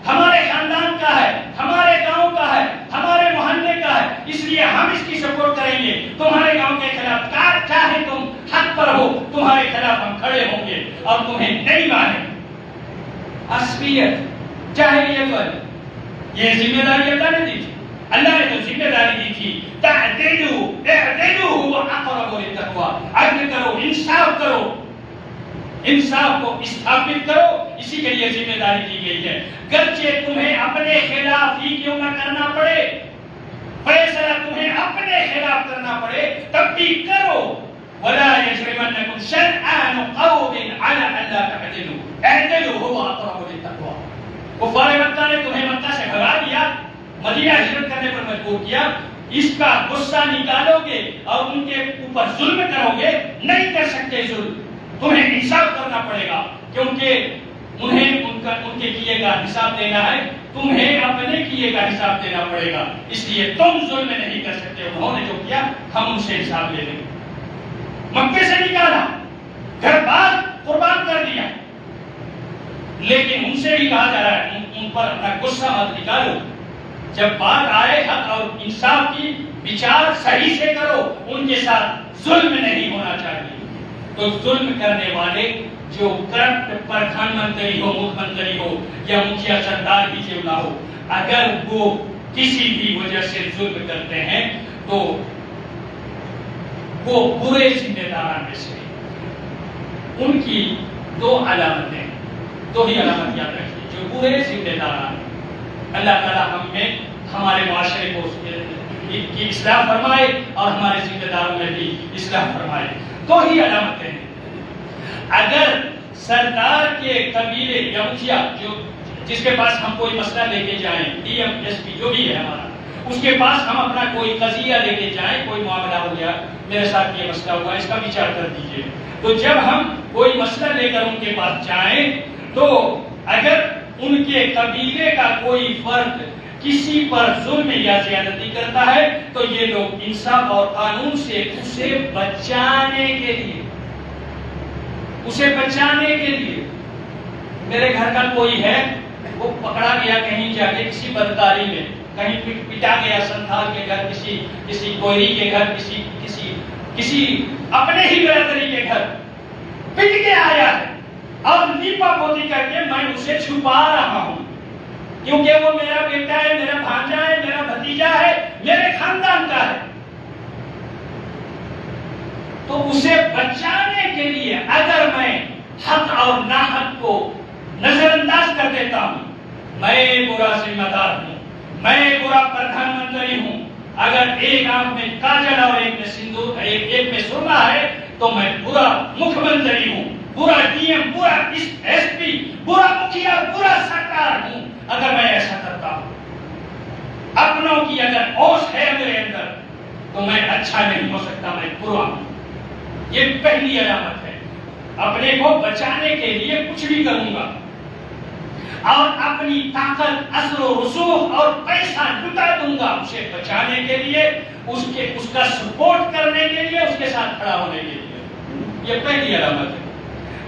ہمارے خاندان کا ہے، ہمارے گاؤں کا ہے، ہمارے محلے کا ہے، اس لیے ہم اس کی سپورٹ کریں گے۔ تمہارے گاؤں کے خلاف چاہے تم حق پر ہو، تمہارے خلاف ہم کھڑے ہوں گے اور تمہیں نہیں مانیں۔ عصبیت، جاہلیت والی، یہ ذمہ داری اللہ نے دی تھی، اللہ نے تو ذمہ داری دی تھی تعدلوا اعدلوا هو اقرب للتقوى، عدل کرو، انصاف کرو، انصاف کو استھاپت کرو، اسی کے لیے ذمہ داری دی گئی ہے۔ گرچہ تمہیں اپنے خلاف ہی کیوں نہ کرنا پڑے، فیصلہ تمہیں اپنے خلاف کرنا پڑے تب بھی کرو۔ وَلَا يَجْرِمَنَّكُمْ شَنْآنُ قَوْمٍ عَلَىٰ أَلَّا تَعْدِلُوا اعْدِلُوا هُوَ أَقْرَبُ لِلتَّقْوَىٰ۔ کفار مکہ نے تمہیں مکہ سے بھگا دیا، مدینہ ہجرت کرنے پر مجبور کیا، اس کا غصہ نکالو گے اور ان کے اوپر ظلم کرو گے، نہیں کر سکتے ظلم، تمہیں انصاف کرنا پڑے گا، کیونکہ انہیں ان کے کیے کا حساب دینا ہے، تمہیں اپنے کیے کا حساب دینا پڑے گا، اس لیے تم ظلم نہیں کر سکتے، انہوں نے جو کیا ہم ان سے حساب لے لیں گے۔ مکے سے نکالا، گھر بار قربان کر دیا، لیکن ان سے بھی کہا جا رہا ہے ان پر اپنا غصہ مت نکالو، جب بات آئے حق اور انصاف کی، وچار صحیح سے کرو، ان کے ساتھ ظلم نہیں ہونا چاہیے۔ تو ظلم کرنے والے جو کرپٹ پردھان منتری ہو، مکھ منتری ہو یا مکھیا سردار ہی کیوں نہ ہو، اگر وہ کسی بھی وجہ سے ظلم کرتے ہیں تو وہ برے ذمہ داران میں سے، ان کی 2 علامتیں، 2 ہی علامت یاد رکھیے جو برے ذمہ داران، اللہ تعالیٰ ہم میں ہمارے معاشرے کو کی اصلاح فرمائے اور ہمارے ذمہ داروں میں بھی اصلاح فرمائے۔ 2 ہی علامتیں ہیں، اگر سردار کے قبیلے یا مکھیا جس کے پاس ہم کوئی مسئلہ لے کے جائیں، ڈی ایم ایس پی جو بھی ہے ہمارا، اس کے پاس ہم اپنا کوئی قضیہ لے کے جائیں، کوئی معاملہ ہو گیا، میرے ساتھ یہ مسئلہ ہوا، اس کا وچار کر دیجئے، تو جب ہم کوئی مسئلہ لے کر ان کے پاس جائیں تو اگر ان کے قبیلے کا کوئی فرد کسی پر ظلم یا زیادتی کرتا ہے تو یہ لوگ انصاف اور قانون سے اسے بچانے کے لیے، میرے گھر کا کوئی ہے وہ پکڑا گیا کہیں جا کے کسی بدکاری میں، کہیں پٹا گیا سنتھال کے گھر، کسی کوئری کے گھر، کسی اپنے ہی برادری کے گھر پٹ کے آیا ہے اور لیپا پوتی کر کے میں اسے چھپا رہا ہوں کیونکہ وہ میرا بیٹا ہے، میرا بھانجا ہے، میرا بھتیجا ہے، میرے خاندان کا ہے، تو اسے بچانے کے لیے اگر میں حق اور ناحق کو نظر انداز کر دیتا ہوں، میں برا ذمہ دار ہوں، میں برا پردھان منتری ہوں، اگر ایک آنکھ میں کاجل اور ایک میں سندور ایک میں سرما ہے تو میں برا مکھ منتری ہوں، برا ڈی ایم، برا ایس پی، برا مکھیا، برا سرکار ہوں اگر میں ایسا کرتا ہوں۔ اپنوں کی اگر اوش ہے میرے اندر تو میں اچھا نہیں ہو سکتا، میں برا ہوں۔ یہ پہلی علامت ہے۔ اپنے کو بچانے کے لیے کچھ بھی کروں گا اور اپنی طاقت، اثر و رسوخ اور پیسہ لٹا دوں گا اسے بچانے کے لیے، اس کا سپورٹ کرنے کے لیے، اس کے ساتھ کھڑا ہونے کے لیے۔ یہ پہلی علامت ہے۔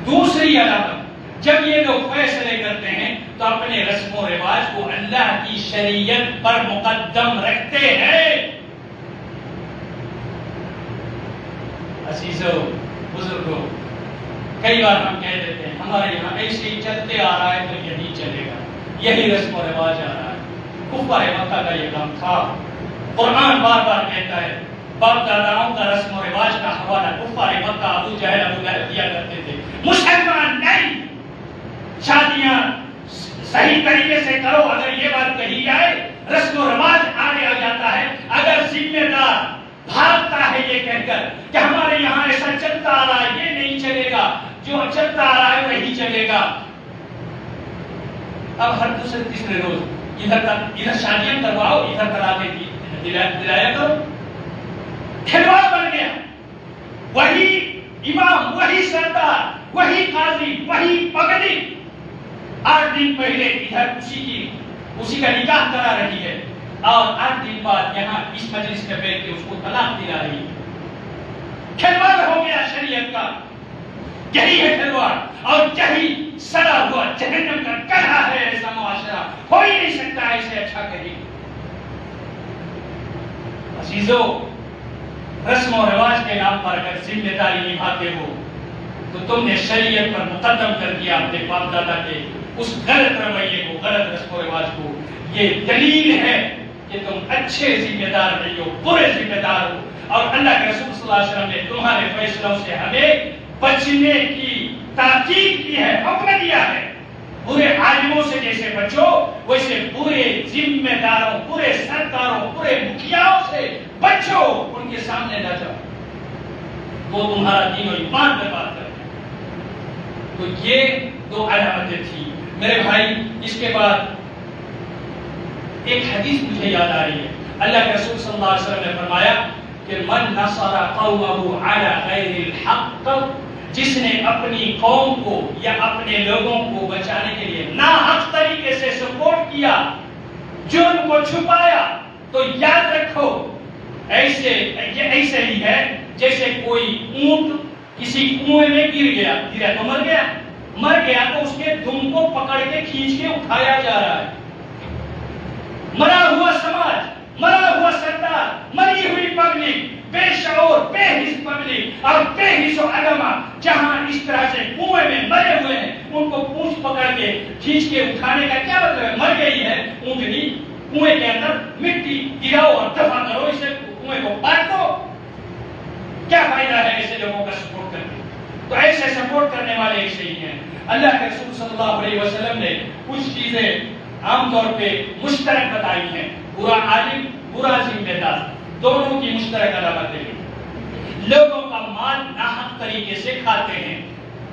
دوسری علامت، جب یہ لوگ فیصلے کرتے ہیں تو اپنے رسم و رواج کو اللہ کی شریعت پر مقدم رکھتے ہیں۔ عزیزو، بزرگو، کئی بار ہم کہہ دیتے ہیں ہمارے یہاں ایسے ہی چلتے آ رہا ہے تو یہی چلے گا، یہی رسم و رواج آ رہا ہے۔ کفار مکہ کا یہ کام تھا۔ قرآن بار بار کہتا ہے باپ داداؤں کا رسم و رواج کا حوالہ کفار مکہ ابو جہل ابو لہب دیا کرتے تھے۔ مسلمان نہیں، شادیاں صحیح طریقے سے کرو اگر یہ بات کہی جائے، رسم و رواج آگے آ جاتا ہے۔ اگر ذمہ دار بھاگتا ہے یہ کہہ کر کہ ہمارے یہاں ایسا چلتا آ رہا ہے، یہ نہیں چلے گا، جو چلتا آ رہا ہے وہی چلے گا۔ اب ہر دوسرے تیسرے روز ادھر شادیاں کرواؤ، ادھر طلاقیں دلایا کرو۔ کھلواڑ بن گیا، وہی امام، وہی سردار، وہی قاضی، وہی پگڑی 8 دن پہلے ادھر اسی کا نکاح کرا رہی ہے اور 8 دن بعد یہاں اس مجلس میں بیٹھ کے اس کو طلاق دلا رہی ہے۔ کھلواڑ ہو گیا شریعت کا، یہی ہے کھلواڑ، اور یہی سڑا ہوا جہنم کا گڑھا ہے۔ ایسا معاشرہ ہو ہی نہیں سکتا ایسے اچھا کہیں۔ عزیزو، رسم و رواج کے نام پر اگر ذمہ داری نبھاتے ہو تو تم نے شریعت پر مقدم کر دیا اپنے باپ دادا کے اس غلط رویے کو، غلط رسم و رواج کو۔ یہ دلیل ہے کہ تم اچھے ذمہ دار نہیں ہو، برے ذمہ دار ہو، اور اللہ کے رسول صلی اللہ علیہ وسلم نے تمہارے فیصلوں سے ہمیں بچنے کی تاکید کی ہے، حکم دیا ہے۔ برے عالموں سے جیسے بچو، ویسے برے ذمہ داروں، برے سرداروں، برے مکھیاؤں سے بچو، ان کے سامنے نہ جاؤ، وہ تمہارا دین و ایمان برباد کرتے ہیں۔ تو یہ 2 علامتیں تھیں میرے بھائی۔ اس کے بعد ایک حدیث مجھے یاد آ رہی ہے۔ اللہ کے رسول صلی اللہ علیہ وسلم نے فرمایا کہ من نصر قومه على غیر الحق، جس نے اپنی قوم کو یا اپنے لوگوں کو بچانے کے لیے ناحق طریقے سے سپورٹ کیا، جرم کو چھپایا، تو یاد رکھو ایسے ہی ہے جیسے کوئی اونٹ کسی کنویں میں گرا تو مر گیا تو اس کے دم کو پکڑ کے کھینچ کے اٹھایا جا رہا ہے۔ مرا ہوا سماج، مرا ہوا سردار، مری ہوئی پبلک، بے شعور، بے حس پبلک اور بے حس و علما جہاں اس طرح سے کنویں میں مرے ہوئے ہیں، ان کو پونچھ پکڑ کے کھینچ کے اٹھانے کا کیا مطلب ہے؟ مر گئی ہے اونٹنی، کنویں کے اندر مٹی گراؤ اور دفع کرو، اسے کنویں کو پاٹ دو۔ کیا فائدہ ہے ایسے لوگوں کا سپورٹ کرنے؟ تو ایسے سپورٹ کرنے والے ایسے ہی ہیں۔ اللہ کے رسول صلی اللہ علیہ وسلم نے کچھ چیزیں عام طور پہ مشترک بتائی ہیں۔ برا عالم، برا ذمہ دار، دونوں کی مشترک علامتیں ہیں۔ لوگوں کا مال ناحق طریقے سے کھاتے ہیں۔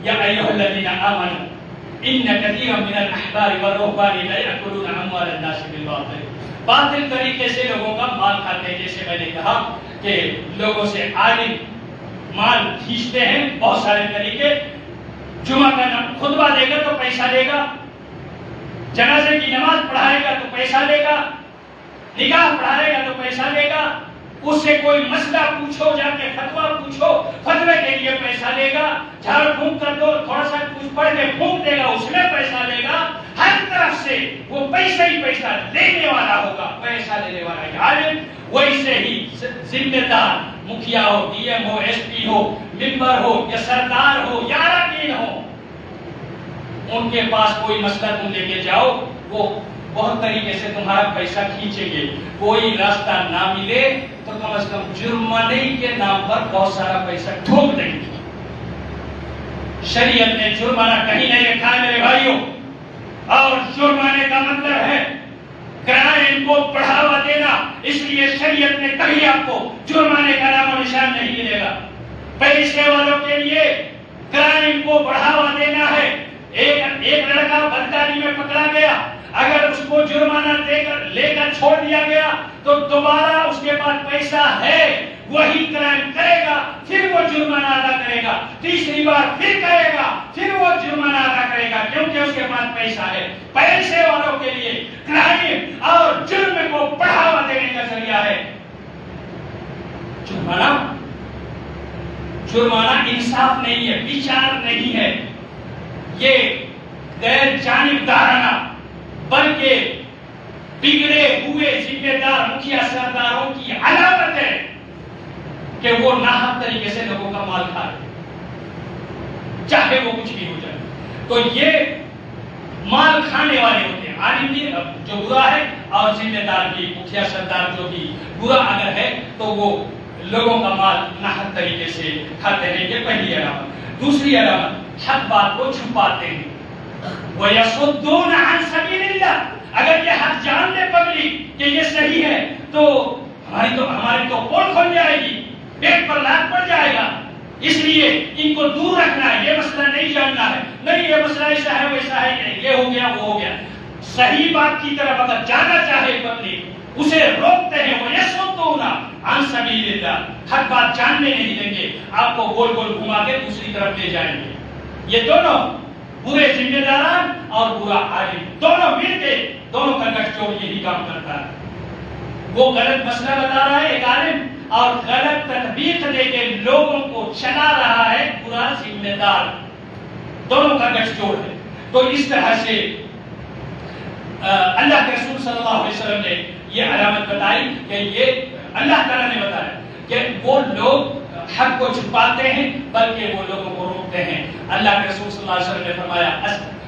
یا ایھا الذین آمنوا ان کثیرا من الاحبار والرهبان لا یاکلون اموال الناس بالباطل، باطل طریقے سے لوگوں کا مال کھاتے ہیں۔ جیسے میں نے کہا کہ لوگوں سے عالم مال کھینچتے ہیں بہت سارے طریقے۔ جمعہ کا خطبہ دے گا تو پیسہ لے گا، جنازے کی نماز پڑھائے گا تو پیسہ لے گا، نکاح پڑھائے گا تو پیسہ لے گا، اس سے کوئی مسئلہ پوچھو، جا کے فتویٰ پوچھو، فتوے کے لیے پیسہ لے گا، جھاڑ پھونک کر دو، تھوڑا سا کچھ پڑھ کے پھونک دے گا، اس میں پیسہ لے گا۔ ہر طرف سے وہ پیسہ ہی پیسہ لینے والا ہوگا، پیسہ لینے والا ہے عالم۔ ویسے ہی ذمہ دار، مکھیا ہو، ڈی ایم ہو، ایس پی ہو، ممبر ہو یا سردار ہو یا اراکین ہو، ان کے پاس کوئی مسئلہ تم لے کے جاؤ، وہ بہت طریقے سے تمہارا پیسہ کھینچیں گے، کوئی راستہ نہ ملے تو کم از کم جرمانے کے نام پر بہت سارا پیسہ ٹھوک دیں گے۔ شریعت نے جرمانہ کہیں نہیں رکھا ہے میرے بھائیوں، اور جرمانے کا مطلب ہے کرائم کو بڑھاوا دینا، اس لیے شریعت نے کہیں آپ کو جرمانے کا نام و نشان نہیں ملے گا۔ پیسے والوں کے لیے کرائم کو بڑھاوا دینا ہے۔ ایک لڑکا بدکاری میں پکڑا گیا، اگر اس کو جرمانہ لے کر چھوڑ دیا گیا تو دوبارہ اس کے پاس پیسہ ہے، وہی کرائم کرے گا، پھر وہ جرمانہ ادا کرے گا، تیسری بار پھر کرے گا، پھر وہ جرمانہ ادا کرے گا، کیونکہ اس کے پاس پیسہ ہے۔ پیسے والوں کے لیے کرائم اور جرم کو بڑھاوا دینے کا ذریعہ ہے جرمانہ۔ جرمانہ انصاف نہیں ہے، بچار نہیں ہے، یہ غیر جانبدارانہ بلکہ بگڑے ہوئے ذمہ دار مکھیا سرداروں کی علامت ہے کہ وہ ناحق طریقے سے لوگوں کا مال کھا رہے، چاہے وہ کچھ بھی ہو جائے۔ تو یہ مال کھانے والے ہوتے ہیں، عالم بھی جو برا ہے اور ذمہ دار بھی مکھیا سردار جو بھی برا اگر ہے تو وہ لوگوں کا مال ناحق طریقے سے کھاتے ہیں۔ یہ پہلی علامت۔ دوسری علامت، حق بات کو چھپاتے ہیں۔ وَيَصُدُّونَ عَنْ سَبِيلِ اللَّهِ، اگر یہ حق جان لے پبلک کہ یہ صحیح ہے تو ہماری تو پول کھل جائے گی، پیٹ پر لات پڑ جائے گا، اس لیے ان کو دور رکھنا ہے، یہ مسئلہ نہیں جاننا ہے، نہیں یہ مسئلہ ایسا ہے ویسا ہے، یہ ہو گیا وہ ہو گیا۔ صحیح بات کی طرف اگر جانا چاہے پبلک، اسے روکتے ہیں۔ وَيَصُدُّونَ عَنْ سَبِيلِ اللَّهِ، حق بات جاننے نہیں دیں گے، آپ کو گول گول گھما کے دوسری طرف لے جائیں گے۔ یہ دونوں برے ذمہ داران اور برا عالم دونوں مل کے، دونوں کا گٹھجوڑ یہی کام کرتا ہے۔ وہ غلط مسئلہ بتا رہا ہے ایک عالم، اور غلط تطبیق دے کے لوگوں کو چلا رہا ہے برا ذمہ دار، دونوں کا گٹھجوڑ ہے۔ تو اس طرح سے اللہ کے رسول صلی اللہ علیہ وسلم نے یہ علامت بتائی کہ یہ اللہ تعالیٰ نے بتایا کہ وہ لوگ حق کو چھپاتے ہیں بلکہ وہ لوگوں کو روکتے ہیں۔ اللہ کے رسول صلی اللہ علیہ وسلم نے فرمایا،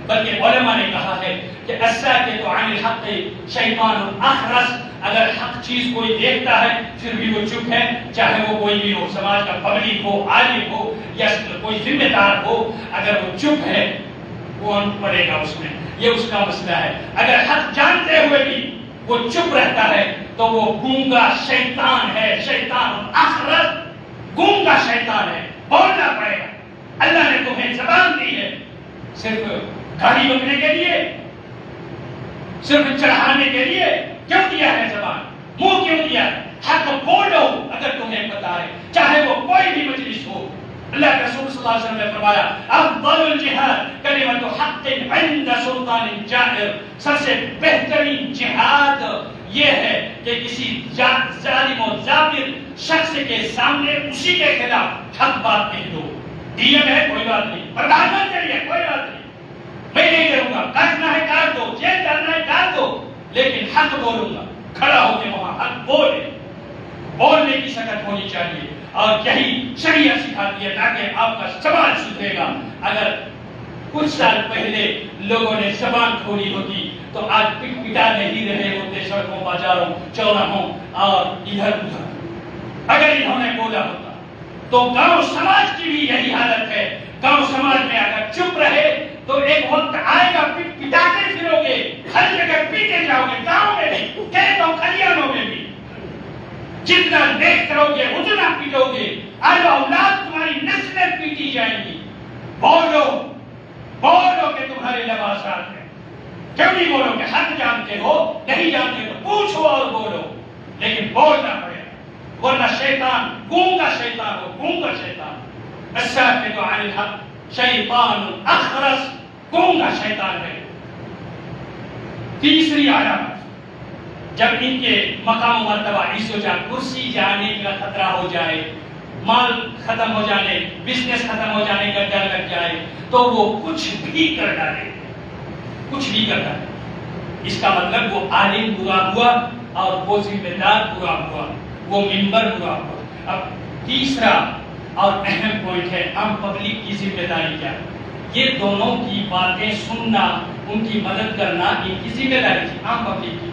بلکہ علماء نے کہا ہے کہ الساکت عن الحق شیطان اخرس، اگر حق چیز کوئی دیکھتا ہے پھر بھی وہ چپ ہے، چاہے وہ کوئی بھی ہو، سماج کا پبلک ہو، عالم ہو یا کوئی ذمہ دار ہو، اگر وہ چپ ہے کون پڑے گا اس میں، یہ اس کا مسئلہ ہے۔ اگر حق جانتے ہوئے بھی وہ چپ رہتا ہے تو وہ گونگا شیطان ہے، شیطان اخرس، گونگا شیطان ہے، بولنا پڑے گا۔ اللہ نے تمہیں زبان دی ہے صرف گاڑی بکنے کے لیے، صرف چڑھانے کے لیے کیوں دیا ہے زبان؟ منہ کیوں دیا ہے؟ حق بولو اگر تمہیں پتا ہے، چاہے وہ کوئی بھی مجلس ہو۔ اللہ کے رسول صلی اللہ علیہ وسلم نے فرمایا، افضل الجہاد کلمۃ حق عند سلطان جائر، سب سے بہترین جہاد یہ ہے کہ کسی ظالم و جابر شخص کے سامنے اسی کے خلاف حق بات کہہ دو۔ ڈی ایم ہے کوئی بات نہیں، پردھان منتری ہے کوئی بات نہیں، میں نہیں کروں گا، کاٹنا ہے کاٹ دو، جیل ڈالنا ہے ڈال دو، لیکن حق بولوں گا، کھڑا ہو کے وہاں حق بولے، بولنے کی سکت ہونی چاہیے۔ اور یہی شریعت سکھاتی ہے تاکہ آپ کا سماج سدھرے گا۔ اگر کچھ سال پہلے لوگوں نے زبان کھولی ہوتی تو آج پٹ پٹا نہیں رہے ہوتے سڑکوں بازاروں چوراہوں اور ادھر ادھر۔ اگر انہوں نے بولا ہوتا تو گاؤں سماج کی بھی یہی حالت ہے۔ گاؤں سماج میں اگر چپ رہے تو ایک وقت آئے گا پٹ پٹاتے پھرو گے، ہر جگہ پیٹے جاؤ گے، گاؤں میں بھی، کھیتوں کھلیانوں میں بھی۔ جتنا نیک کرو گے اتنا پیٹو گے، آج اولاد تمہاری نسلیں پیٹی جائیں گی۔ بولو بولو کہ تمہارے لباسات ہیں، کیوں نہیں بولو کہ حق جانتے ہو؟ نہیں جانتے تو پوچھو اور بولو، لیکن بولنا پڑے گا، ورنہ شیطان گونگا شیطان ہو، گونگا شیطان۔ الساکت عن الحق شیطان اخرس، گونگا شیطان ہے۔ تیسری علامت، جب ان کے مقام و مرتبہ عزت و جان، کرسی جانے کا خطرہ ہو جائے، مال ختم ہو جانے، بزنس ختم ہو جانے کا ڈر لگ جائے تو وہ کچھ بھی کر ڈالے، کچھ بھی کر ڈالے۔ اس کا مطلب وہ عالم برا ہوا اور وہ ذمہ دار برا ہوا، وہ ممبر برا ہوا۔ اب تیسرا اور اہم پوائنٹ ہے عام پبلک کی ذمہ داری کیا ہے۔ یہ دونوں کی باتیں سننا، ان کی مدد کرنا ان کی ذمہ داری تھی، عام پبلک کی۔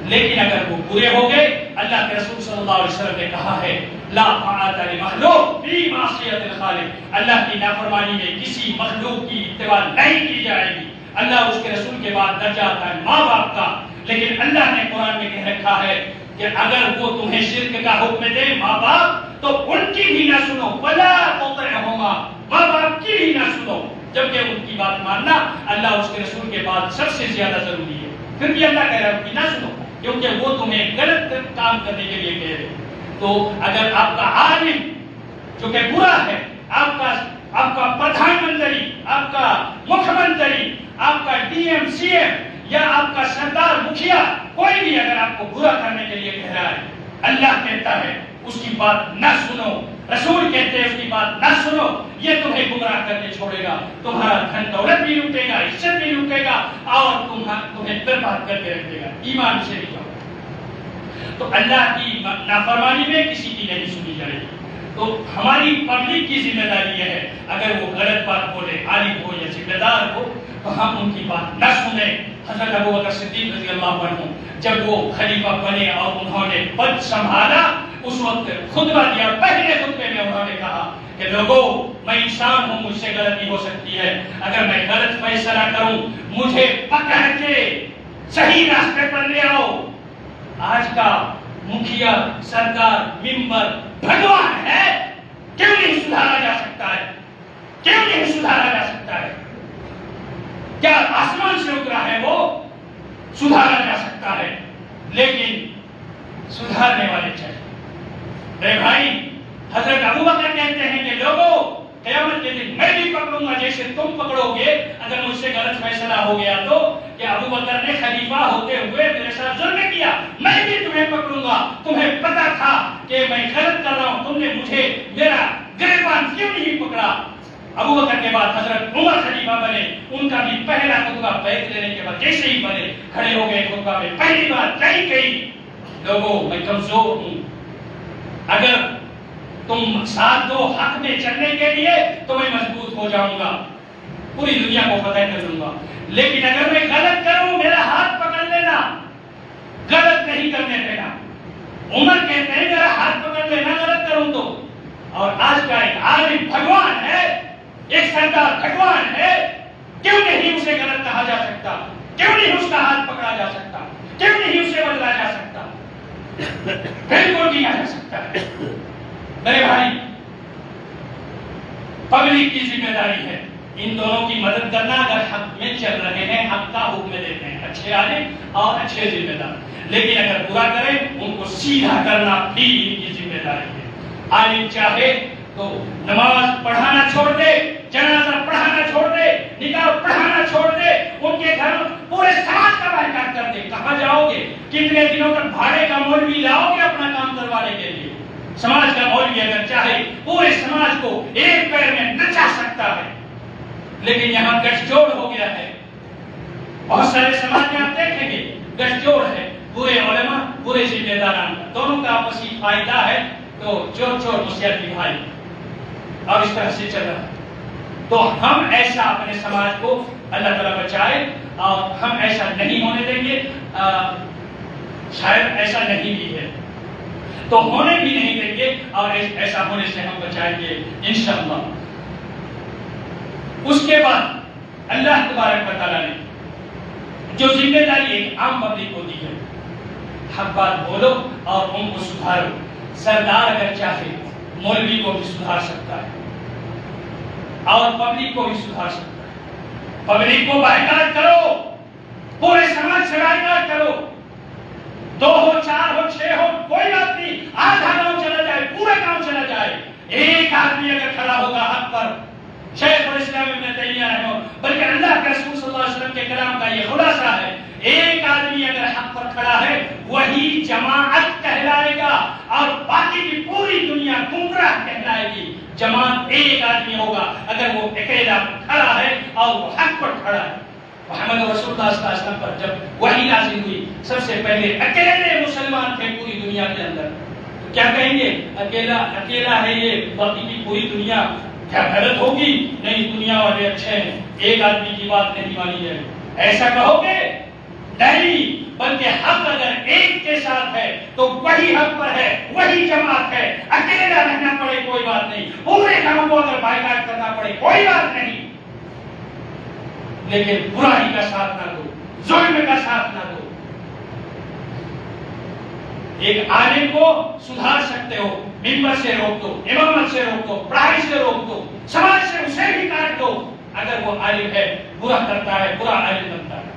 لیکن اگر وہ برے ہو گئے، اللہ کے رسول صلی اللہ علیہ وسلم نے کہا ہے لا طاعت لمخلوق فی معصیت الخالق، اللہ کی نافرمانی میں کسی مخلوق کی اتباع نہیں کی جائے گی۔ اللہ اس کے رسول کے بعد درجہ آتا ہے ماں باپ کا، لیکن اللہ نے قرآن میں کہہ رکھا ہے کہ اگر وہ تمہیں شرک کا حکم دے ماں باپ تو ان کی بھی نہ سنو، ولا تطعهما، ماں باپ کی بھی نہ سنو، جبکہ ان کی بات ماننا اللہ اس کے رسول کے بعد سب سے زیادہ ضروری ہے۔ پھر بھی اللہ کہہ رہا ہے ان کی نہ سنو، کیونکہ وہ تمہیں غلط کام کرنے کے لیے کہہ رہے۔ تو اگر آپ کا عالم جو کہ برا ہے، آپ کا پردھان منتری، آپ کا مکھ منتری، آپ کا ڈی ایم سی ایم یا آپ کا سردار مکھیا، کوئی بھی اگر آپ کو برا کرنے کے لیے کہہ رہا ہے، اللہ کہتا ہے اس کی بات نہ سنو، رسول کہتے ہیں اس کی بات نہ سنو، یہ تمہیں گمراہ کر کے چھوڑے گا، تمہارا دھن دولت بھی لوٹے گا، عزت بھی لوٹے گا، اور تمہیں برباد کر کے رکھے گا، ایمان سے نہیں جاؤ۔ تو اللہ کی نافرمانی میں کسی کی نہیں سنی جائے گی۔ تو ہماری پبلک کی ذمہ داری یہ ہے، اگر وہ غلط بات بولے، عالم ہو یا ذمہ دار ہو، تو ہم ان کی بات نہ سنیں۔ حضرت ابوبکر صدیق رضی اللہ عنہ جب وہ خلیفہ بنے اور انہوں نے پد سنبھالا، اس وقت خطبہ دیا، پہلے خطبے میں انہوں نے کہا کہ لوگوں، میں انسان ہوں، مجھ سے غلطی ہو سکتی ہے، اگر میں غلط فیصلہ کروں مجھے پکڑ کے صحیح راستے پر لے آؤ۔ آج کا مکھیا، سردار، ممبر بھگوان ہے، کیوں نہیں سدھارا جا سکتا ہے؟ کیوں نہیں سدھارا جا سکتا ہے؟ کیا آسمان سے اترا ہے وہ؟ سدھارا جا سکتا ہے، لیکن سدھارنے والے چاہیے۔ اے بھائی، حضرت ابوبکر کہتے ہیں کہ لوگوں، قیامت کے دن میں بھی پکڑوں گا جیسے تم پکڑو گے اگر مجھ سے غلط فیصلہ ہو گیا تو، کہ ابوبکر نے خلیفہ ہوتے ہوئے میرے ساتھ ظلم کیا، میں بھی تمہیں پکڑوں گا، تمہیں پتا تھا کہ میں غلط کر رہا ہوں، تم نے مجھے میرا گریبان کیوں نہیں پکڑا؟ ابوبکر کے بعد حضرت عمر خلیفہ بنے، ان کا بھی پہلا خطبہ بیعت لینے کے بعد جیسے ہی بنے کھڑے ہو گئے خطبہ میں، پہلی بات کہی لوگوں میں کمزور ہوں، اگر تم ساتھ دو حق میں چلنے کے لیے تو میں مضبوط ہو جاؤں گا، پوری دنیا کو فتح کر لوں گا، لیکن اگر میں غلط کروں میرا ہاتھ پکڑ لینا، غلط نہیں کرنے دینا۔ عمر کہتے ہیں میرا ہاتھ پکڑ لینا غلط کروں تو، اور آج کا ایک عالم بھگوان ہے، ایک سردار بھگوان ہے، کیوں نہیں اسے غلط کہا جا سکتا؟ کیوں نہیں اس کا ہاتھ پکڑا جا سکتا؟ کیوں نہیں اسے بدلا جا سکتا؟ بالکل کیا جا سکتا ہے۔ میرے بھائی، پبلک کی ذمہ داری ہے ان دونوں کی مدد کرنا، اگر حق میں چل رہے ہیں، حق کا حکم دیتے ہیں، اچھے عالم اور اچھے ذمہ دار، لیکن اگر برا کریں ان کو سیدھا کرنا بھی ان کی ذمہ داری ہے۔ عالم چاہے تو نماز پڑھانا چھوڑ دے، جنازہ پڑھانا چھوڑ دے، نکاح پڑھانا چھوڑ دے، ان کے گھر پورے سماج کا بائیکاٹ کر دے۔ کہاں جاؤ گے؟ کتنے دنوں تک بھاڑے کا مولوی لاؤ گے اپنا کام کروانے کے لیے؟ سماج کا مولوی اگر چاہے پورے سماج کو ایک پیر میں نچا سکتا ہے، لیکن یہاں گٹھ جوڑ ہو گیا ہے۔ بہت سارے سماج میں آپ دیکھیں گے گٹھ جوڑ ہے، برے علماء، برے ذمہ داران، دونوں کا آپسی فائدہ ہے، تو چور چور مسیحی بھائی، اور اس طرح سے چل رہا ہے۔ تو ہم ایسا اپنے سماج کو اللہ تعالیٰ بچائے، اور ہم ایسا نہیں ہونے دیں گے، شاید ایسا نہیں بھی ہے تو ہونے بھی نہیں دیں گے، اور ایسا ہونے سے ہم بچائیں گے انشاءاللہ۔ اس کے بعد اللہ تبارک و تعالیٰ نے جو ذمہ داری ایک عام پبلک کو دی ہے، حق بات بولو اور ان کو سدھارو۔ سردار اگر چاہے مولوی کو بھی سدھار سکتا ہے اور پبلک کو بھی سدھار سکتا ہے۔ پبلک کو بائیکاٹ کرو، پورے سماج سے بائیکاٹ کرو، 2 ہو 4 ہو 6 ہو کوئی بات نہیں، آدھا گاؤں چلا جائے، پورا گاؤں چلا جائے، ایک آدمی اگر کھڑا ہوگا حق پر، شیخ الاسلام ابن تیمیہ رحمہ، بلکہ اللہ کے رسول صلی اللہ علیہ وسلم کے کلام کا یہ خلاصہ ہے، ایک آدمی اگر حق پر کھڑا ہے وہی جماعت کہلائے گا، اور باقی کی پوری دنیا گمراہ کہلائے گی۔ جماعت ایک آدمی ہوگا اگر وہ اکیلا کھڑا ہے اور وہ حق پر کھڑا ہے۔ محمد رسول اللہ صلی اللہ علیہ وسلم پر جب وحی نازل ہوئی، سب سے پہلے اکیلے مسلمان تھے پوری دنیا کے اندر، کیا کہیں گے؟ اکیلا ہے یہ، باقی کی پوری دنیا کیا غلط ہوگی؟ نہیں، دنیا والے اچھے ہیں، ایک آدمی کی بات نہیں مانی جائے، ایسا کہو گے؟ نہیں، بلکہ حق اگر ایک کے ساتھ ہے تو وہی حق پر ہے، وہی جماعت ہے۔ اکیلا رہنا پڑے کوئی بات نہیں، پورے گاؤں کو اگر بائیکاٹ کرنا پڑے کوئی بات نہیں، لیکن برائی کا ساتھ نہ دو، ظلم کا ساتھ نہ دو۔ ایک عالم کو سدھار سکتے ہو، ممبر سے روک دو، امامت سے روک دو، پڑھائی سے روک دو، سماج سے اسے بھی کاٹ دو۔ اگر وہ عالم ہے، برا کرتا ہے، برا عالم بنتا ہے۔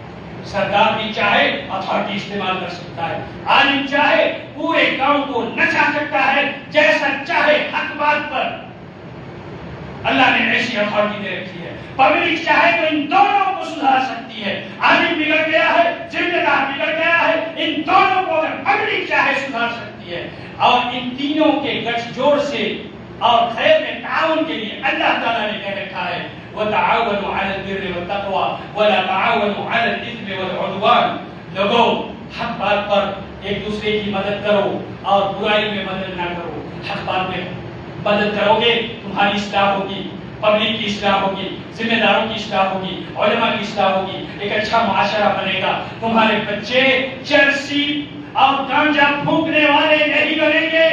سردار بھی چاہے اتھارٹی استعمال کر سکتا ہے، عالم چاہے پورے گاؤں کو نچا سکتا ہے جیسا چاہے حق بات پر۔ اللہ نے ایسی اتھارٹی دے رکھی ہے۔ پبلک چاہے تو ان دونوں کو سدھار سکتی ہے۔ عالم بگڑ گیا ہے، ذمہ دار بگڑ گیا ہے، ان دونوں کو اگر پبلک چاہے سدھار سکتی ہے۔ اور ان تینوں کے گٹھ جوڑ سے اور خیر میں تعاون کے لیے اللہ تعالیٰ نے کہہ رکھا ہے وَتَعَاوَنُوا عَلَى الْبِرِّ وَالتَّقْوَى وَلَا تَعَاوَنُوا عَلَى الْإِثْمِ وَالْعُدْوَانِ۔ لوگوں، حق بات پر ایک دوسرے کی مدد کرو اور برائی میں مدد نہ کرو۔ حق بات میں مدد کرو گے تمہاری اصلاح ہوگی، پبلک کی اصلاح ہوگی، ذمہ داروں کی اصلاح ہوگی، علماء کی اصلاح ہوگی، ایک اچھا معاشرہ بنے گا۔ تمہارے بچے چرسی اور گانجا پھونکنے والے نہیں بنیں گے،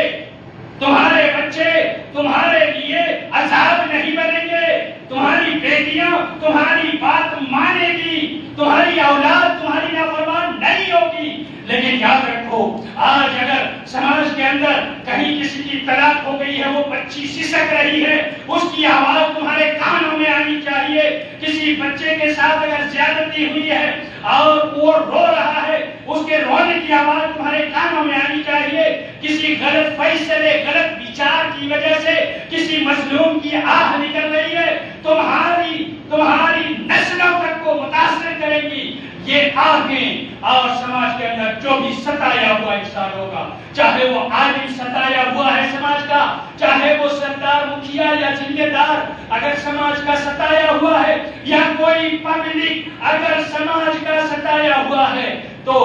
تمہارے بچے تمہارے لیے عذاب نہیں بنیں گے، تمہاری بیٹیاں تمہاری بات مانے گی، تمہاری اولاد تمہاری نافرمان نہیں ہوگی۔ لیکن یاد رکھو، آج اگر سماج کے اندر کہیں کسی کی طلاق ہو گئی ہے، وہ بچی سسک رہی ہے، اس کی آواز تمہارے کانوں میں آنی چاہیے۔ کسی بچے کے ساتھ اگر زیادتی ہوئی ہے اور وہ رو رہا ہے، اس کے رونے کی آواز تمہارے کانوں میں آنی چاہیے۔ کسی غلط فیصلے، غلط وچار کی وجہ سے کسی مظلوم کی آہ نکل رہی ہے، تمہاری نسلوں تک کو متاثر کرے گی۔ یہ آہیں اور سماج کے اندر جو بھی ستایا ہوا انسان ہوگا، چاہے وہ عالم ستایا ہوا ہے سماج کا، چاہے وہ سردار، مکھیا یا ذمہ دار اگر سماج کا ستایا ہوا ہے، یا کوئی پبلک اگر سماج کا ستایا ہوا ہے، تو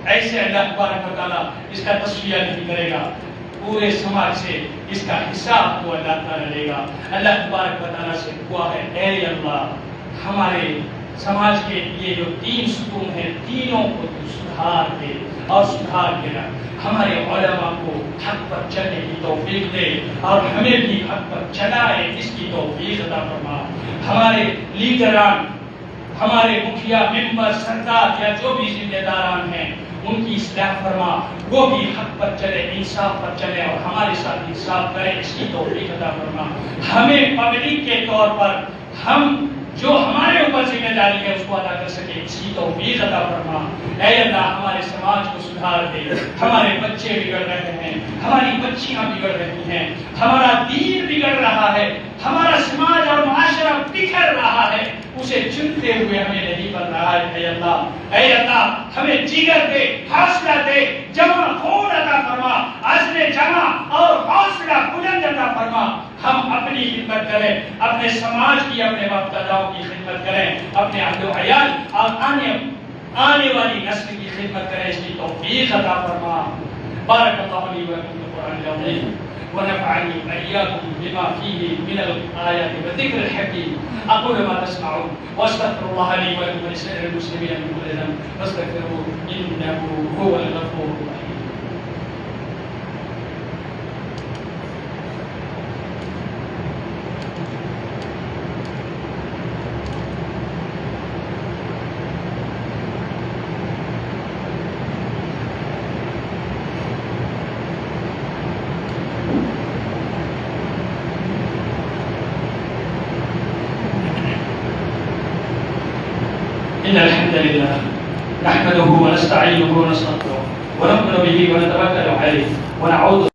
ایسے اللہ تبارک و تعالیٰ اس کا تصفیہ نہیں کرے گا، پورے سماج سے اس کا حساب کو اللہ تعالیٰ لے گا۔ اللہ تبارک و تعالیٰ سے دعا ہے، اے اللہ ہمارے سماج کے یہ جو تین ستون ہیں، تینوں کو تو سدھار دے اور سدھار کے رکھ۔ ہمارے علماء کو حق پر چلنے کی توفیق دے اور ہمیں بھی حق پر چلائے، اس کی توفیق عطا فرما۔ ہمارے لیڈران، ہمارے مکھیا، ممبر، سردار یا جو بھی ذمہ داران ہیں، ان کی اصلاح فرما، وہ بھی حق پر چلے، انصاف پر چلے اور ہمارے ساتھ انصاف کرے، اس کی توفیق عطا فرما۔ ہمیں پبلک کے طور پر ہم جو ہمارے اوپر ذمہ داری ہے اس کو ادا کر سکے، اس کی توفیق عطا فرما۔ اے اللہ ہمارے سماج کو سدھار دے، ہمارے بچے بگڑ رہے ہیں، ہماری بچیاں بگڑ رہی ہیں، ہمارا دین بگڑ رہا ہے، ہمارا سماج اور معاشرہ بکھر رہا ہے، اسے چنتے ہوئے ہمیں نہیں بن رہا ہے۔ اے اللہ ہمیں جگر دے، حوصلہ دے، جمع خون عطا فرما، عزم جمع اور حوصلہ بلند عطا فرما۔ ہم اپنی خدمت کریں، اپنے سماج کی، اپنے باپ داداؤں کی خدمت کریں، اپنے اہل و عیال اور آنے والی نسل کی خدمت کریں، اس کی توفیق عطا فرما۔ بارک اللہ لی و لکم فی القرآن العظیم ونفعني وإياكم بما فيه من الآيات والذكر الحكيم أقول ما تسمعون وأستغفر الله لي ولكم ولسائر المسلمين من كل ذنب فاستغفروه إنه هو الغفور الرحيم. إن الحمد لله نحمده ونستعينه ونستغفره ونؤمن به ونتوكل عليه ونعوذ